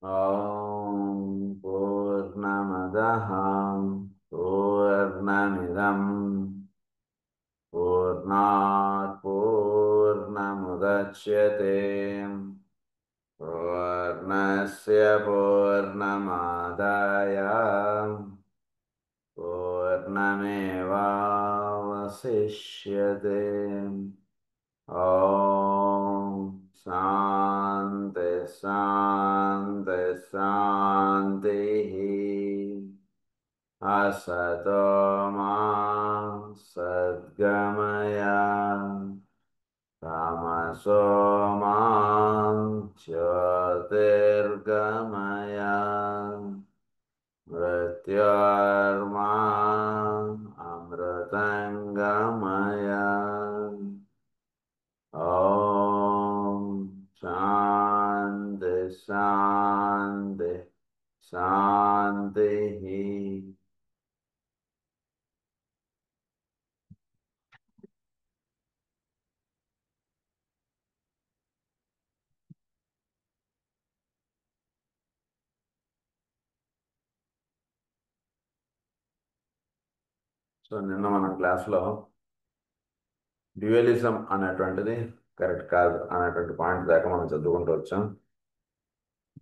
ॐ पूर्णमदः पूर्णमिदं पूर्णात् पूर्णमुदच्यते पूर्णस्य पूर्णमादाय पूर्णमेवावशिष्यते। ॐ शान्ति शान्ति शान्तिः। असतो मा सद्गमय तमसो मा ज्योतिर्गमय मृत्योर्मा अमृतङ्गमय। ॐ शान्ति शान्ति शान्तिः। సో నిన్న మన క్లాస్లో డ్యూయలిజం అనేటువంటిది కరెక్ట్ కాదు అనేటువంటి పాయింట్ దాకా మనం చదువుకుంటూ వచ్చాం.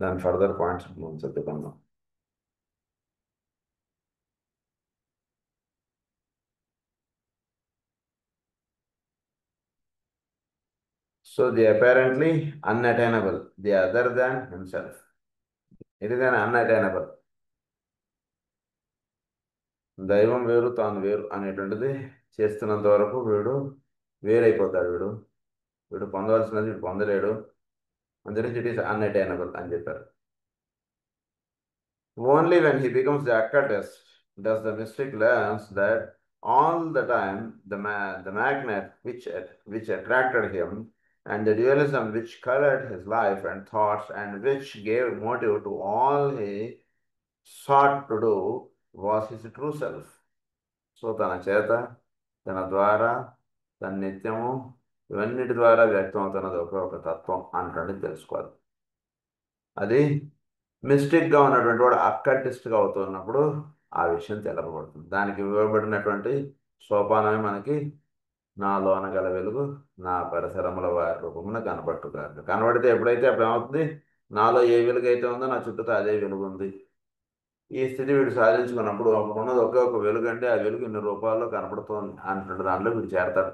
దాని ఫర్దర్ పాయింట్స్ మనం చదువుకుందాం. So the apparently unattainable, the other than himself. ఇది కానీ అన్అటైనబుల్, దైవం వేరు తాను వేరు అనేటువంటిది చేస్తున్నంత వరకు వీడు వేరైపోతాడు. వీడు వీడు పొందవలసినది వీడు పొందలేడు. అందుకని ఇట్ ఈస్ అన్అటైనబుల్ అని చెప్పారు. Only when he becomes the occultist does the mystic learns that all the time the magnet which attracted him and the dualism which colored his life and thoughts and which gave motive to all he sought to do was his true self. So తన చేత, తన ద్వారా, తన నిత్యము ఇవన్నిటి ద్వారా వ్యక్తం అవుతున్నది ఒక తత్వం అంటే తెలుసుకోవాలి. అది మిస్టిక్గా ఉన్నటువంటి వాడు అక్కటిస్ట్గా అవుతున్నప్పుడు ఆ విషయం తెలపబడుతుంది. దానికి ఇవ్వబడినటువంటి సోపానమే మనకి నాలోన గల వెలుగు నా పరిసరముల వారి రూపమున కనబట్టుగాక. కనబడితే ఎప్పుడైతే అప్పుడు ఏమవుతుంది? నాలో ఏ వెలుగు అయితే ఉందో నా చుట్టూతో అదే వెలుగు ఉంది. ఈ స్థితి వీడు సాధించుకున్నప్పుడు అప్పుడు ఉన్నది ఒకే ఒక వెలుగు, అంటే ఆ వెలుగు ఇన్ని రూపాల్లో కనపడుతోంది అంటున్న దానిలో వీడు చేరతాడు.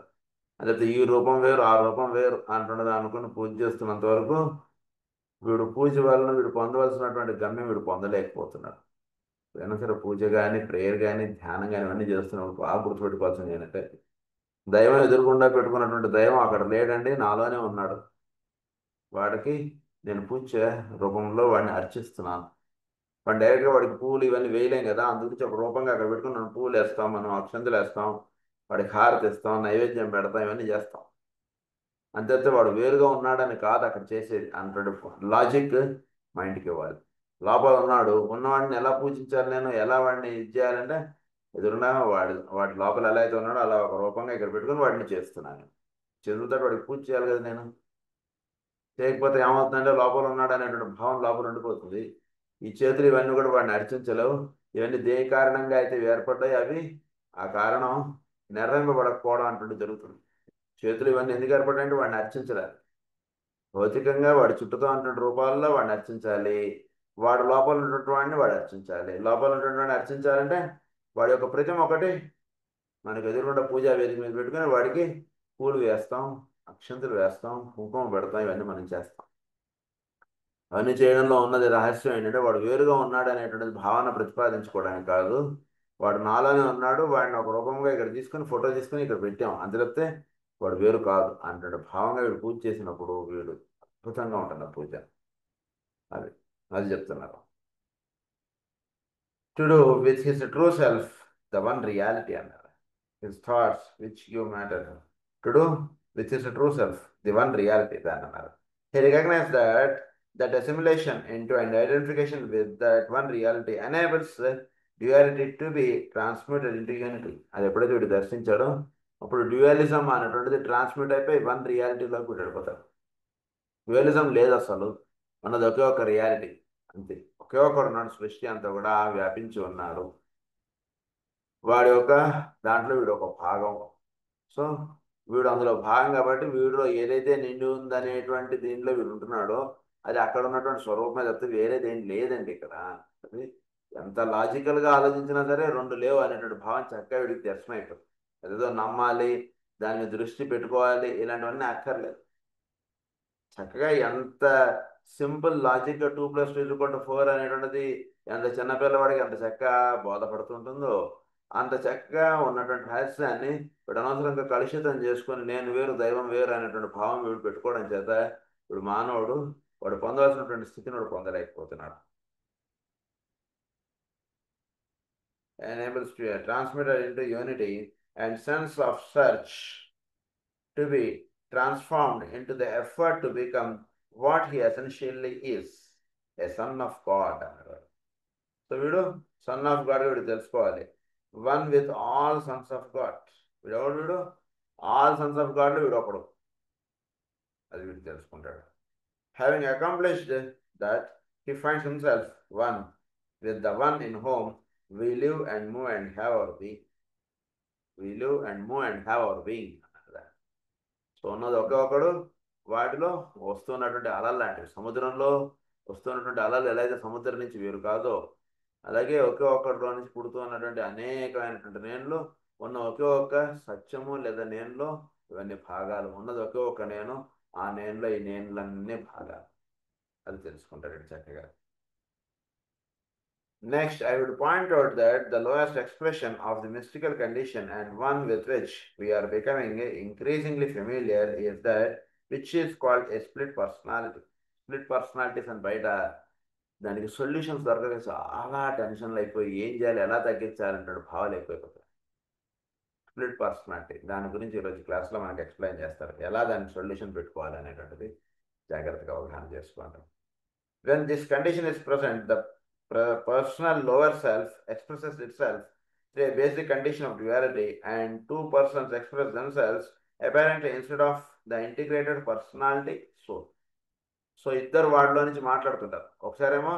అదే ఈ రూపం వేరు ఆ రూపం వేరు అంటున్నది అనుకుని పూజ చేస్తున్నంత వరకు వీడు పూజ వలన వీడు పొందవలసినటువంటి గమ్యం వీడు పొందలేకపోతున్నాడు. అయినా సరే పూజ కానీ ప్రేయర్ కానీ ధ్యానం కానీ ఇవన్నీ చేస్తున్నప్పుడు బాగా గుర్తుపెట్టుకోవాల్సింది ఏంటంటే, దైవం ఎదురుకుండా పెట్టుకున్నటువంటి దైవం అక్కడ లేడండి, నాలోనే ఉన్నాడు. వాడికి నేను పూజ రూపంలో వాడిని అర్చిస్తున్నాను. వాడు డైరెక్ట్గా వాడికి పూలు ఇవన్నీ వేయలేం కదా, అందుగురించి ఒక రూపంగా అక్కడ పెట్టుకుని మనం పూలు వేస్తాం, మనం అక్షంతలు వేస్తాం, వాడికి హారతి ఇస్తాం, నైవేద్యం పెడతాం, ఇవన్నీ చేస్తాం. అంతే వాడు వేరుగా ఉన్నాడని కాదు అక్కడ చేసేది అంటాడు. లాజిక్ మైండ్కి ఇవ్వాలి. లోపల ఉన్నాడు, ఉన్నవాడిని ఎలా పూజించాలి, నేను ఎలా వాడిని ఇది చేయాలంటే ఎదురున్నా వాడి లోపల ఎలా అయితే ఉన్నాడో అలా ఒక రూపంగా ఇక్కడ పెట్టుకుని వాడిని చేస్తున్నాను. చదువుతాడు, వాడికి పూజ చేయాలి కదా నేను. చేయకపోతే ఏమవుతుందంటే లోపల ఉన్నాడు అనేటువంటి భావం లోపల ఉండిపోతుంది. ఈ చేతులు ఇవన్నీ కూడా వాడిని అర్చించలేవు. ఇవన్నీ దేని కారణంగా అయితే ఏర్పడ్డాయి అవి ఆ కారణం నిర్వహింపబడకపోవడం అంటుంటే జరుగుతుంది. చేతులు ఇవన్నీ ఎందుకు ఏర్పడ్డాయంటే వాడిని అర్చించలేదు. భౌతికంగా వాడి చుట్టూతో ఉన్నటువంటి రూపాల్లో వాడిని అర్చించాలి. వాడు లోపల ఉన్నటువంటి వాడిని వాడు అర్చించాలి. లోపల ఉన్నటువంటి వాడిని అర్చించాలంటే వాడి యొక్క ప్రతిమ ఒకటి మనకు ఎదురుకుండా పూజా వేదిక మీద పెట్టుకుని వాడికి పూలు వేస్తాం, అక్షంతలు వేస్తాం, కుంకుమ పెడతాం, ఇవన్నీ మనం చేస్తాం. అవన్నీ చేయడంలో ఉన్నది రహస్యం ఏంటంటే వాడు వేరుగా ఉన్నాడు అనేటువంటిది భావన ప్రతిపాదించుకోవడానికి కాదు. వాడు నాలోనే ఉన్నాడు, వాడిని ఒక రూపంగా ఇక్కడ తీసుకుని ఫోటో తీసుకుని ఇక్కడ పెట్టాం అంతే తప్పితే వాడు వేరు కాదు అంటే భావంగా వీడు పూజ చేసినప్పుడు వీడు అద్భుతంగా ఉంటుంది పూజ. అది అది చెప్తున్నారు. To do with his true self the one reality అన్నారు. His thoughts which give matter to do with his true self the one reality దాన్ని అన్నారు. He recognize that assimilation into and identification with that one reality enables duality to be transmuted into unity. అది ఎప్పుడైతే వీడు దర్శించాడో అప్పుడు dualism అనేటువంటిది transmit అయిపోయి one రియాలిటీలోకి వెళ్ళిపోతాడు. Dualism లేదు, అసలు ఉన్నది ఒకే ఒక రియాలిటీ. అంతే. ఒకే ఒకడు ఉన్నాడు, సృష్టి అంతా కూడా వ్యాపించి ఉన్నాడు. వాడి యొక్క దాంట్లో వీడు ఒక భాగం. సో వీడు అందులో భాగం కాబట్టి వీడిలో ఏదైతే నిండి ఉందనేటువంటి దీనిలో వీడు ఉంటున్నాడో అది అక్కడ ఉన్నటువంటి స్వరూపమే తప్పితే వేరేది ఏం లేదండి ఇక్కడ. అది ఎంత లాజికల్గా ఆలోచించినా సరే రెండు లేవు అనేటువంటి భావం చక్కగా వీడికి దర్శనమైపోతుంది. అదేదో నమ్మాలి, దాని మీద దృష్టి పెట్టుకోవాలి, ఇలాంటివన్నీ అక్కర్లేదు. చక్కగా ఎంత సింపుల్ లాజిక్ 2+2=4 అనేటువంటిది ఎంత చిన్నపిల్లవాడికి ఎంత చక్కగా బోధపడుతుంటుందో అంత చక్కగా ఉన్నటువంటి రహస్యాన్ని వీడు అనవసరంగా కలుషితం చేసుకొని నేను వేరు దైవం వేరు అనేటువంటి భావం వీడు పెట్టుకోవడం చేత ఇప్పుడు మానవుడు వాడు పొందవలసినటువంటి స్థితిని వాడు పొందలేకపోతున్నాడు. enables to transmitted into unity and sense of search to be transformed into the effort to become what he essentially is, a son of God. So వీడు సన్ ఆఫ్ గాడ్ వీడు తెలుసుకోవాలి. One with all Sons of God. వీడు ఎవడు? వీడు all Sons of God వీడు ఒకడు. అది వీడు తెలుసుకుంటాడు. Having accomplished that he finds himself one with the one in home we live and move and have our being. We live and move and have our being. So ఉన్నది ఒకే ఒకడు, వాటిలో వస్తున్నటువంటి అలలు లాంటివి. సముద్రంలో వస్తున్నటువంటి అలలు ఎలా అయితే సముద్రం నుంచి వేరు కాదో అలాగే ఒకే ఒక్కడిలో నుంచి పుడుతూ ఉన్నటువంటి అనేకమైనటువంటి నేనులో ఉన్న ఒకే ఒక్క సత్యము లేదా నేనులో ఇవన్నీ భాగాలు. ఉన్నది ఒకే ఒక్క నేను, ఆ నేనులో ఈ నేనులన్నీ భాగాలు. అది తెలుసుకుంటారు చక్కగా. Next, I would point out that the lowest expression of the mystical condition and one with which we are becoming increasingly familiar is that which is called a split personality. Split personalities and బయట దానికి solutions దొరకక చాలా టెన్షన్లు అయిపోయి ఏం చేయాలి, ఎలా తగ్గించాలంటే భావాలు ఎక్కువైపోతాయి. స్ప్లిట్ పర్సనాలిటీ దాని గురించి ఈరోజు క్లాస్లో మనకు ఎక్స్ప్లెయిన్ చేస్తారు, ఎలా దానికి సొల్యూషన్ పెట్టుకోవాలి అనేటువంటిది జాగ్రత్తగా అవగాహన చేసుకుంటాం. When this condition is present, the personal lower self expresses itself through a basic condition of duality, and two persons express themselves apparently instead of the integrated personality soul. So ఇద్దరు వాళ్ళలో నుంచి మాట్లాడుతుంటారు. ఒకసారేమో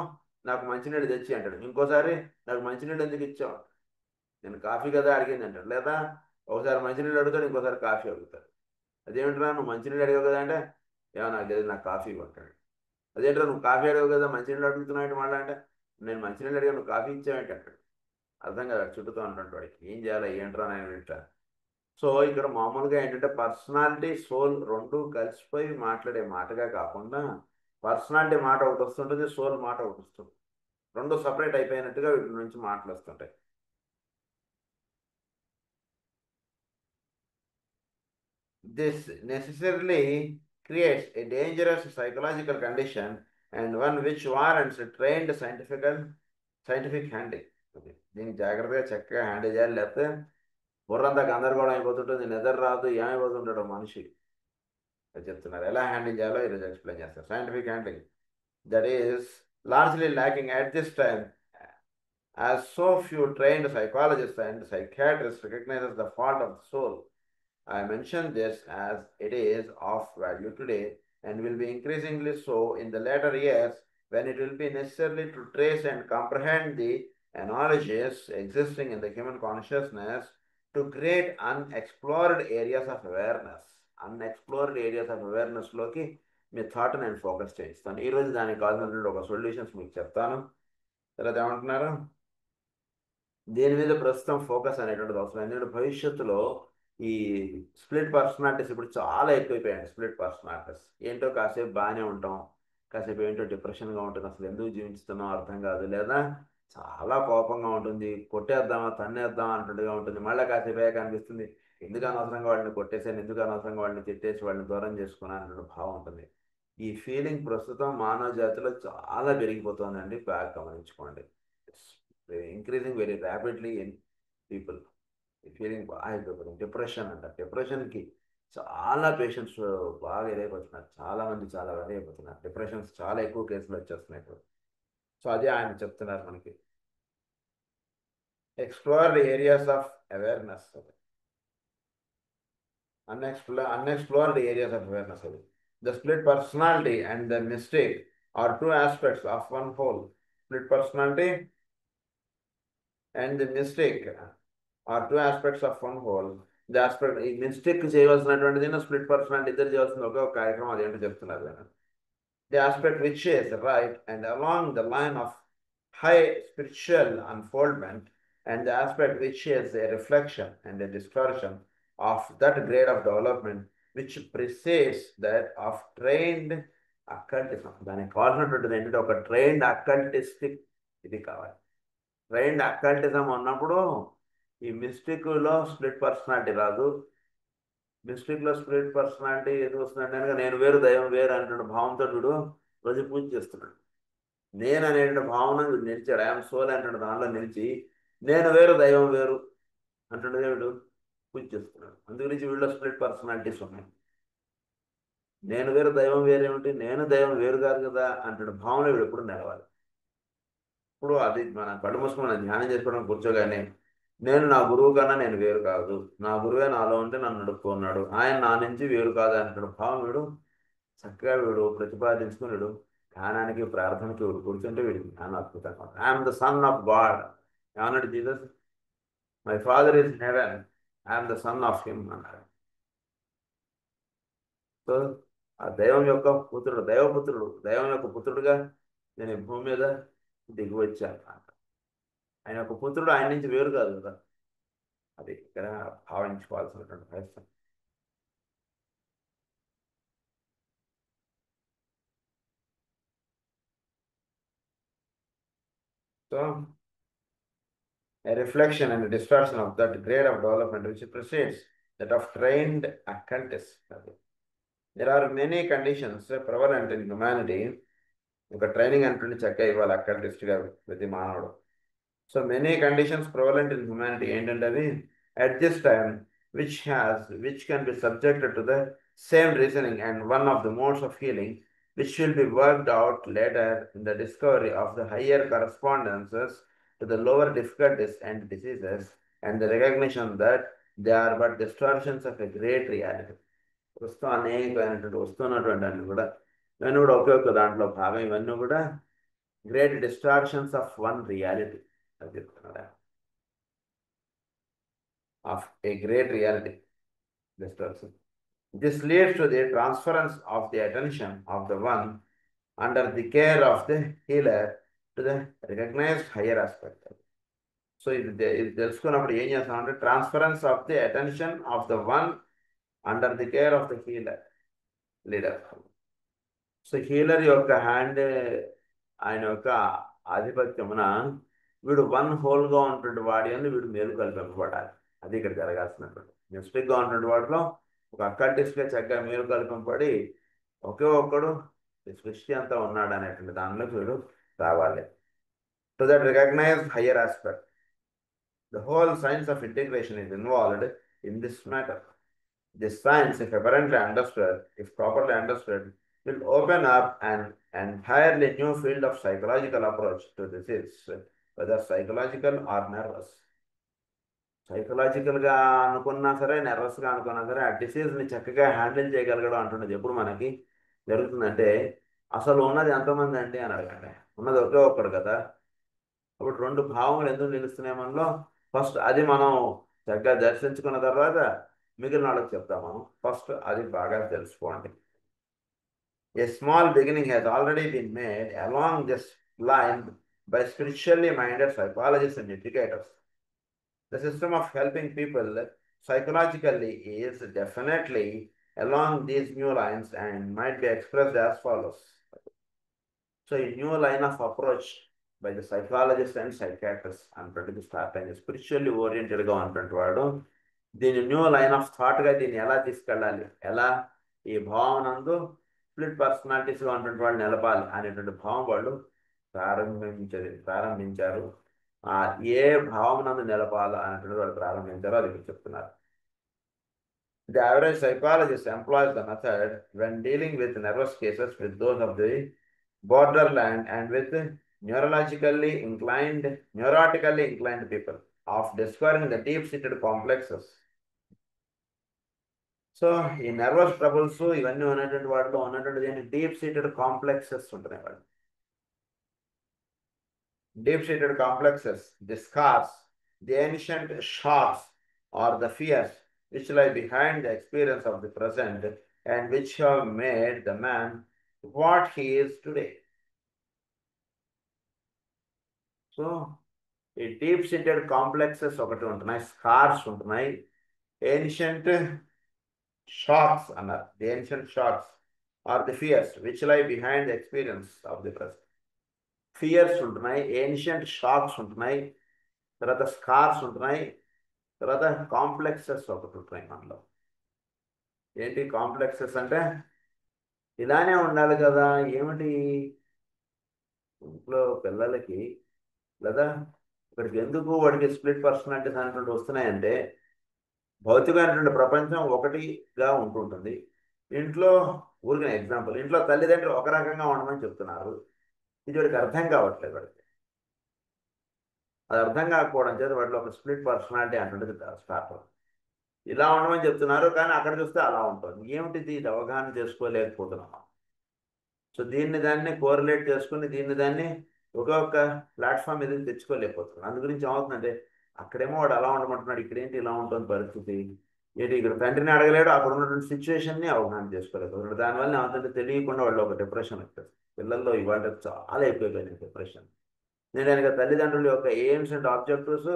నాకు మంచినీళ్ళు తెచ్చి అంటాడు, ఇంకోసారి నాకు మంచినీళ్ళు ఎందుకు ఇచ్చావు, నేను కాఫీ కదా అడిగింది అంటాడు. లేదా ఒకసారి మంచినీళ్ళు అడుగుతాడు, ఇంకోసారి కాఫీ అడుగుతాడు. అదేమిట్రా నువ్వు మంచినీళ్ళు అడిగావు కదా అంటే ఏమో నాకు తెలియదు, నాకు కాఫీ కొట్టాడు. అదేంటో నువ్వు కాఫీ అడిగావు కదా మంచినీళ్ళు అడుగుతున్నావు మళ్ళీ అంటే నేను మంచినీళ్ళు అడిగా నువ్వు కాఫీ ఇచ్చావేంటి అంటాడు. అర్థం కదా చుట్టూతో అంటాడు వాడికి, ఏం చేయాలి ఏంట్రా నేను వింటా. సో ఇక్కడ మామూలుగా ఏంటంటే పర్సనాలిటీ సోల్ రెండు కలిసిపోయి మాట్లాడే మాటగా కాకుండా పర్సనాలిటీ మాట ఒకటి వస్తుంటుంది, సోల్ మాట ఒకటి వస్తుంది. రెండు సపరేట్ అయిపోయినట్టుగా వీటి నుంచి మాటలు వస్తుంటాయి. This necessarily creates a dangerous psychological condition and one which warrants a trained scientific handling. దీన్ని జాగ్రత్తగా చక్కగా హ్యాండిల్ చేయాలి, లేకపోతే బుర్రంతా గందరగోళం అయిపోతుంటుంది, నిద్ర రాదు, ఏమైపోతుంటాడు మనిషి. అది చెప్తున్నారు ఎలా హ్యాండిల్ చేయాలో ఈరోజు ఎక్స్ప్లెయిన్ చేస్తారు. Scientific handling that is largely lacking at this time as so few trained psychologists and psychiatrists recognizes the fault of the soul. I mention this as it is of value today and will be increasingly so in the later years when it will be necessary to trace and comprehend the analogies existing in the human consciousness to create unexplored areas of awareness. Unexplored areas of awareness లోకి మీ thought నేను focus చేయిస్తాను. ఈరోజు దానికి కావాల్సినటువంటి ఒక solutions మీకు చెప్తాను. తర్వాత ఏమంటున్నారు, దీని మీద ప్రస్తుతం ఫోకస్ అనేటువంటిది అవసరం. ఎందుకంటే భవిష్యత్తులో ఈ స్ప్లిట్ పర్సనాలిటీస్ ఇప్పుడు చాలా ఎక్కువైపోయాయి. స్ప్లిట్ పర్సనాలిటీస్ ఏంటో కాసేపు బాగానే ఉంటాం, కాసేపు ఏంటో డిప్రెషన్గా ఉంటుంది, అసలు ఎందుకు జీవిస్తున్నాం అర్థం కాదు, లేదా చాలా కోపంగా ఉంటుంది, కొట్టేద్దామా తన్నేద్దామా అంటుండగా ఉంటుంది. మళ్ళీ కాసేపు అయ్యాక అనిపిస్తుంది ఎందుకు అనవసరంగా వాళ్ళని కొట్టేసాను, ఎందుకు అనవసరంగా వాళ్ళని తిట్టేసి వాళ్ళని దూరం చేసుకున్నాను అనే భావం ఉంటుంది. ఈ ఫీలింగ్ ప్రస్తుతం మానవ జాతిలో చాలా పెరిగిపోతుందండి, బాగా గమనించుకోండి. Increasing very rapidly in people. ఈ ఫీలింగ్ బాగా అయిపోతుంది. డిప్రెషన్ అంట, డిప్రెషన్కి చాలా పేషెంట్స్ బాగా ఎదైపోతున్నారు, చాలామంది చాలా ఎదైపోతున్నారు. డిప్రెషన్స్ చాలా ఎక్కువ కేసులు వచ్చేస్తున్నాయి ఇప్పుడు. సో అదే ఆయన చెప్తున్నారు మనకి, explored areas of awareness, unexplored areas of awareness. The split personality and the mistake are two aspects of one whole. Split personality and the mistake are two aspects of one whole. The aspect ఈ mistake చేయవలసినటువంటిది split personality ఇద్దరు చేయాల్సిన ఒకే ఒక కార్యక్రమం అదేంటో చెప్తున్నారు ఆయన. The aspect which is right and along the line of high spiritual unfoldment, and the aspect which is a reflection and a distortion of that grade of development which precedes that of trained occultism. దానికి కావాల్సినటువంటిది ఏంటంటే ఒక trained అకల్టిస్టిక్ ఇది కావాలి. Trained occultism ఉన్నప్పుడు ఈ మిస్టిక్లో split personality రాదు. మిస్టిక్లో split personality ఎందుకు వస్తుందంటే కనుక నేను వేరు దైవం వేరు అంటున్న భావంతో వీడు రోజు పూజ చేస్తున్నాడు. నేను అనేటువంటి భావన వీడు నిలిచాడు. ఐఎమ్ సోల్ అంటున్న దానిలో నిలిచి నేను వేరు దైవం వేరు అంటుండే వీడు పూజ చేస్తున్నాడు. అందుగురించి వీళ్ళలో స్ప్లిట్ పర్సనాలిటీస్ ఉన్నాయి. నేను వేరు దైవం వేరేమిటి, నేను దైవం వేరు కాదు కదా అంటున్న భావన వీడు ఎప్పుడు నిలవాలి. ఇప్పుడు అది మన కళ్ళు మూసుకుని మనం ధ్యానం చేసుకోవడం కూర్చోగానే నేను నా గురువు కన్నా నేను వేరు కాదు, నా గురువే నాలో ఉంటే నన్ను నడుపుకున్నాడు, ఆయన నా నుంచి వేరు కాదు అంటున్న భావం వీడు చక్కగా వీడు ప్రతిపాదించుకుని వీడు ధ్యానానికి ప్రార్థనకి వీడు కూర్చుంటే వీడికి ధ్యానం అద్భుతంగా ఉంటుంది. I'm the son of God ఏమన్నాడు Jesus? My father is in heaven, I'm the son of him అన్నాడు. సో ఆ దైవం యొక్క పుత్రుడు, దైవపుత్రుడు, దైవం యొక్క పుత్రుడుగా నేను ఈ భూమి మీద దిగి వచ్చాను. ఆయన యొక్క పుత్రుడు ఆయన నుంచి వేరు కాదు కదా, అది ఇక్కడ భావించుకోవాల్సినటువంటి ప్రయత్నం. So a reflection and a distortion of that grade of development which precedes that of trained occultists. There are many conditions prevalent in humanity. ఒక ట్రైనింగ్ అంటే చక్కగా ఇవ్వాలి అక్కల్టిస్ట్గా ప్రతి మానవుడు. So many conditions prevalent in humanity ఏంటంటే అవి at this time which can be subjected to the same reasoning and one of the modes of healing which will be worked out later in the discovery of the higher correspondences to the lower difficulties and diseases and the recognition that they are but distortions of a great reality. అనేకమైనటువంటి వస్తున్నటువంటి అన్ని కూడా ఇవన్నీ కూడా ఒకే ఒక్క దాంట్లో భాగం. ఇవన్నీ కూడా great distortions of one reality అది చెప్తున్నాడు. Of a great reality distortion. This leads to the transference of the attention of the one under the care of the healer to the recognised higher aspect. So ఇది తెలుసుకున్నప్పుడు ఏం చేస్తామంటే transference of the attention of the one under the care of the healer leader. So healer యొక్క hand, ఆయన యొక్క ఆధిపత్యమున వీడు one హోల్గా ఉంటున్న వాడి అని వీడు మేలు కల్పింపబడాలి. అది ఇక్కడ జరగాల్సినటువంటి మిస్టేక్గా ఉంటున్న వాటిలో ఒక అక్కల్టిస్ట్గా చక్కగా మేలు కల్పింపబడి ఒకే ఒక్కడు సృష్టి అంతా ఉన్నాడు అనేటువంటి దానిలో వీడు రావాలి. To that recognised higher aspect. The whole science of integration is involved in this matter. This science, if apparently understood, if properly understood, will open up an entirely new field of psychological approach to disease, whether psychological or nervous. సైకలాజికల్గా అనుకున్నా సరే, నెర్వస్గా అనుకున్నా సరే, ఆ డిసీజ్ని చక్కగా handle చేయగలగడం అంటున్నది ఎప్పుడు మనకి జరుగుతుందంటే అసలు ఉన్నది ఎంతమంది అండి అని అడగండి. ఉన్నది ఒకే ఒక్కడు కదా. అప్పుడు రెండు భావములు ఎందుకు నిలుస్తున్నాయి మనలో? ఫస్ట్ అది మనం చక్కగా దర్శించుకున్న తర్వాత మిగిలిన వాళ్ళకి చెప్తాం మనం. ఫస్ట్ అది బాగా తెలుసుకోండి. A small beginning has already been made along this line by spiritually minded psychologists and educators. The system of helping people psychologically is definitely along these new lines and might be expressed as follows. So a new line of approach by the psychologists and psychiatrists and start and spiritually oriented గా ఉన్నటువంటి వాడు దీని new line of థాట్గా దీన్ని ఎలా తీసుకెళ్ళాలి, ఎలా ఈ భావనందు split పర్సనాలిటీస్గా ఉన్నటువంటి వాళ్ళు నిలపాలి అనేటువంటి భావం వాళ్ళు ప్రారంభించారు. ఏ భావనందు నిలపాలి అనేటువంటి వాళ్ళు ప్రారంభించారో అది మీరు చెప్తున్నారు. The average psychologist employs the method when dealing with nervous cases with those of the borderland and with neurotically inclined people of discovering the deep-seated complexes. So ఈ నర్వస్ ట్రబుల్స్ ఇవన్నీ ఉన్నటువంటి వాటిలో ఉన్నటువంటి డీప్ సీటెడ్ కాంప్లెక్సెస్ ఉంటున్నాయి వాళ్ళు. Deep seated complexes, the scars, the ancient shocks, or the fears which lie behind the experience of the present and which have made the man what he is today. So, ఈ deep seated complexes ఒకటి ఉంటున్నాయి, scars ఉంటున్నాయి, ancient shocks అన్నారు. The ancient shocks are the fears which lie behind the experience of the present. Fears ఉంటున్నాయి, ancient shocks ఉంటున్నాయి, తర్వాత scars ఉంటున్నాయి, తర్వాత కాంప్లెక్సెస్ ఒకటి ఉంటున్నాయి మనలో. ఏంటి కాంప్లెక్సెస్ అంటే ఇలానే ఉండాలి కదా, ఏమిటి ఇంట్లో పిల్లలకి లేదా ఇక్కడికి ఎందుకు వాడికి స్ప్లిట్ పర్సనాలిటీస్ అనేటువంటి వస్తున్నాయంటే భౌతికమైనటువంటి ప్రపంచం ఒకటిగా ఉంటుంటుంది. ఇంట్లో ఊరికిన ఎగ్జాంపుల్, ఇంట్లో తల్లిదండ్రులు ఒక రకంగా ఉండమని చెప్తున్నారు, ఇది వాడికి అర్థం కావట్లేదు. వాడికి అది అర్థం కాకపోవడం చేత వాటిలో ఒక స్ప్లిట్ పర్సనాలిటీ అంటుండేది స్టార్ట్ అవుతుంది. ఇలా ఉండమని చెప్తున్నారు కానీ అక్కడ చూస్తే అలా ఉంటుంది. ఏమిటిది, ఇది అవగాహన చేసుకోలేకపోతున్నాం. సో దీన్ని దాన్ని కోరిలేట్ చేసుకుని దీన్ని దాన్ని ఒక్కొక్క ప్లాట్ఫామ్ మీద తెచ్చుకోలేకపోతున్నాం. అందు గురించి ఏమవుతుందంటే అక్కడేమో వాడు అలా ఉండమంటున్నాడు, ఇక్కడేంటి ఇలా ఉంటుంది పరిస్థితి, ఏంటి ఇక్కడ తండ్రిని అడగలేడు, అక్కడ ఉన్నటువంటి సిచ్యువేషన్ని అవగాహన చేసుకోలేకపోతున్నాడు. దానివల్ల ఏమవుతుందంటే తెలియకుండా వాళ్ళు ఒక డిప్రెషన్ వచ్చేస్తుంది. పిల్లల్లో ఇవాళ చాలా ఎక్కువైపోయింది డిప్రెషన్. నేను కనుక తల్లిదండ్రుల యొక్క ఎయిమ్స్ అండ్ ఆబ్జెక్టివ్స్,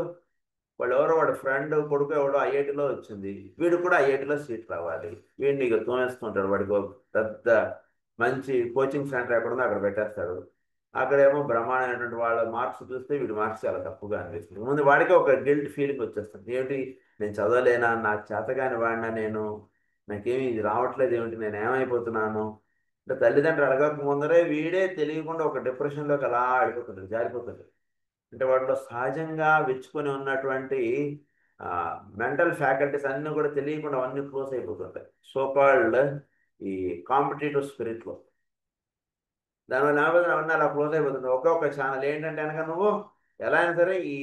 వాళ్ళు ఎవరో వాడు ఫ్రెండ్ కొడుకు ఎవడో ఐఐటిలో వచ్చింది, వీడు కూడా ఐఐటిలో సీట్ రావాలి, వీడిని ఇక తోనేస్తుంటాడు. వాడికి ఒక పెద్ద మంచి కోచింగ్ సెంటర్ ఎక్కడ ఉందో అక్కడ పెట్టేస్తాడు. అక్కడేమో బ్రహ్మాండమైనటువంటి వాళ్ళ మార్క్స్ చూస్తే వీడి మార్క్స్ చాలా తప్పుగా అనిపిస్తుంది. ముందు వాడికి ఒక గిల్ట్ ఫీలింగ్ వచ్చేస్తుంది, ఏమిటి నేను చదవలేనా, నాకు చేతగాని వాడినా, నాకేమి ఇది రావట్లేదు, ఏమిటి నేను ఏమైపోతున్నాను అంటే తల్లిదండ్రులు అడగక ముందరే వీడే తెలియకుండా ఒక డిప్రెషన్లోకి అలా ఆడిపోతుంది, జారిపోతుంది. అంటే వాటిలో సహజంగా విచ్చుకొని ఉన్నటువంటి మెంటల్ ఫ్యాకల్టీస్ అన్నీ కూడా తెలియకుండా అవన్నీ క్లోజ్ అయిపోతుంటాయి. సో కాల్డ్ ఈ కాంపిటేటివ్ స్పిరిట్లో దానివల్ల అవన్నీ అలా క్లోజ్ అయిపోతుంది. ఒక్కొక్క ఛానల్ ఏంటంటే కనుక నువ్వు ఎలా అయినా సరే ఈ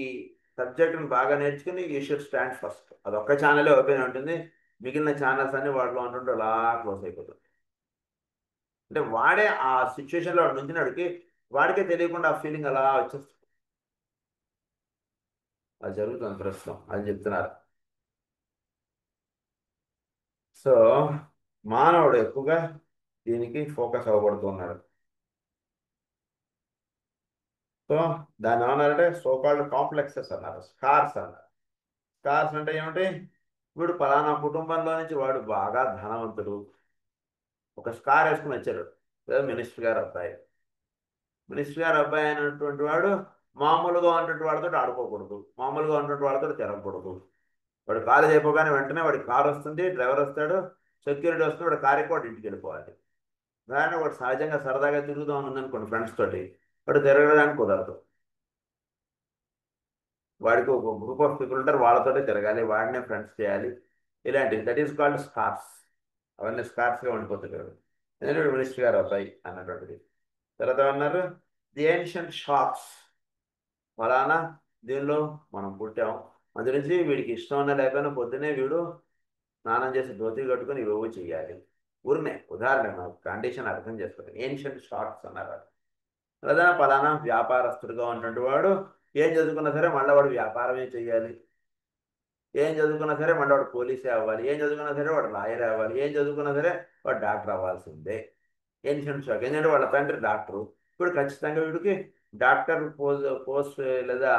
సబ్జెక్ట్ని బాగా నేర్చుకుని యూ షుడ్ స్టాండ్ ఫస్ట్, అదొక్క ఛానలే ఓపెన్ ఉంటుంది, మిగిలిన ఛానల్స్ అన్ని వాటిలో ఉంటుంటే అలా క్లోజ్ అయిపోతుంది. అంటే వాడే ఆ సిచ్యువేషన్లో వాడు నుంచినాడికి వాడికే తెలియకుండా ఆ ఫీలింగ్ అలా వచ్చేస్తుంది. అది జరుగుతుంది ప్రస్తుతం, అది చెప్తున్నారు. సో మానవుడు ఎక్కువగా దీనికి ఫోకస్ అవ్వబడుతున్నాడు. సో దాన్ని ఏమన్నారంటే సోకాల్డ్ కాంప్లెక్సెస్ అన్నారు, స్కార్స్ అన్నారు. స్కార్స్ అంటే ఏమిటి, వీడు పలానా కుటుంబంలో నుంచి వాడు బాగా ధనవంతుడు, ఒక స్కార్ వేసుకుని వచ్చాడు, లేదా మినిస్టర్ గారు అబ్బాయి. మినిస్టర్ గారు అబ్బాయి అయినటువంటి వాడు మామూలుగా ఉన్నటువంటి వాళ్ళతో ఆడుకోకూడదు, మామూలుగా ఉన్నటువంటి వాళ్ళతో తిరగకూడదు. వాడు కాలేజ్ అయిపోగానే వెంటనే వాడికి కారు వస్తుంది, డ్రైవర్ వస్తాడు, సెక్యూరిటీ వస్తుంది, వాడు కారు ఎక్కువ వాడి ఇంటికి వెళ్ళిపోవాలి. దాన్ని వాడు సహజంగా సరదాగా తిరుగుతూ ఉందనుకోండి ఫ్రెండ్స్ తోటి, వాడు తిరగడానికి కుదరదు. వాడికి ఒక గ్రూప్ ఆఫ్ పీపుల్ ఉంటారు, వాళ్ళతోనే తిరగాలి, వాడినే ఫ్రెండ్స్ చేయాలి, ఇలాంటివి. That is called scars. అవన్నీ స్కార్స్గా ఉండిపోతుంటారు. ఎందుకంటే మినిస్టర్ గారు అబ్బాయి అన్నటువంటిది. తర్వాత అన్నారు ది ఏన్షియంట్ షాక్స్. ఫలానా దీనిలో మనం పుట్టాం, అందు నుంచి వీడికి ఇష్టం ఉన్నా లేకపోయినా పొద్దునే వీడు స్నానం చేసి ధోతి కట్టుకొని ఇవేవో చేయాలి. ఊరినే ఉదాహరణ కండిషన్ అర్థం చేసుకోవాలి. ఏన్షియంట్ షాక్స్ అన్నారు. లేదా పలానా వ్యాపారస్తుడిగా ఉన్నటువంటి వాడు ఏం చదువుకున్నా సరే మళ్ళీ వాడు వ్యాపారమే చేయాలి, ఏం చదువుకున్నా సరే మళ్ళీ వాడు పోలీసే అవ్వాలి, ఏం చదువుకున్నా సరే వాడు లాయర్ అవ్వాలి, ఏం చదువుకున్నా సరే వాడు డాక్టర్ అవ్వాల్సిందే. ఏన్షియంట్ షాక్ ఎందుకంటే వాళ్ళ తండ్రి డాక్టరు, ఇప్పుడు ఖచ్చితంగా వీడికి డాక్టర్ పోస్ట్ లేదా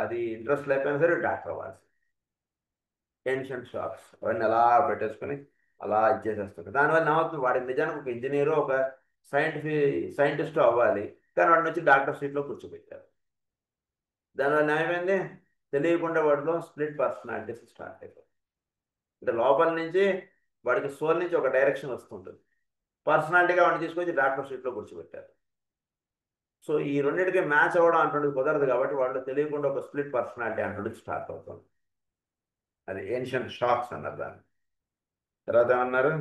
అది ఇంట్రెస్ట్ లేకపోయినా సరే డాక్టర్ అవ్వాల్సింది. ఏన్షియంట్ షాక్స్ అవన్నీ అలా పెట్టేసుకొని అలా ఇచ్చేసేస్తుంది. దానివల్ల ఏమవుతుంది, వాడి నిజానికి ఒక ఇంజనీరు ఒక సైంటిస్ట్ అవ్వాలి, కానీ వాడి నుంచి డాక్టర్ సీట్లో కూర్చోబెట్టారు. దానివల్ల ఏమైంది, తెలియకుండా వాడిలో స్ప్లిట్ పర్సనాలిటీస్ స్టార్ట్ అయిపోతుంది. అంటే లోపల నుంచి వాడికి సోల్ నుంచి ఒక డైరెక్షన్ వస్తుంటుంది, పర్సనాలిటీగా వాడిని తీసుకొచ్చి డాక్టర్ సీట్లో కూర్చోబెట్టారు. సో ఈ రెండింటికి మ్యాచ్ అవ్వడం అంటున్నది కుదరదు కాబట్టి వాళ్ళు తెలియకుండా ఒక స్ప్లిట్ పర్సనాలిటీ అంటున్నది స్టార్ట్ అవుతుంది. అది ఏన్షియంట్ షాక్స్ అన్నారు దాన్ని. తర్వాత ఏమన్నారు,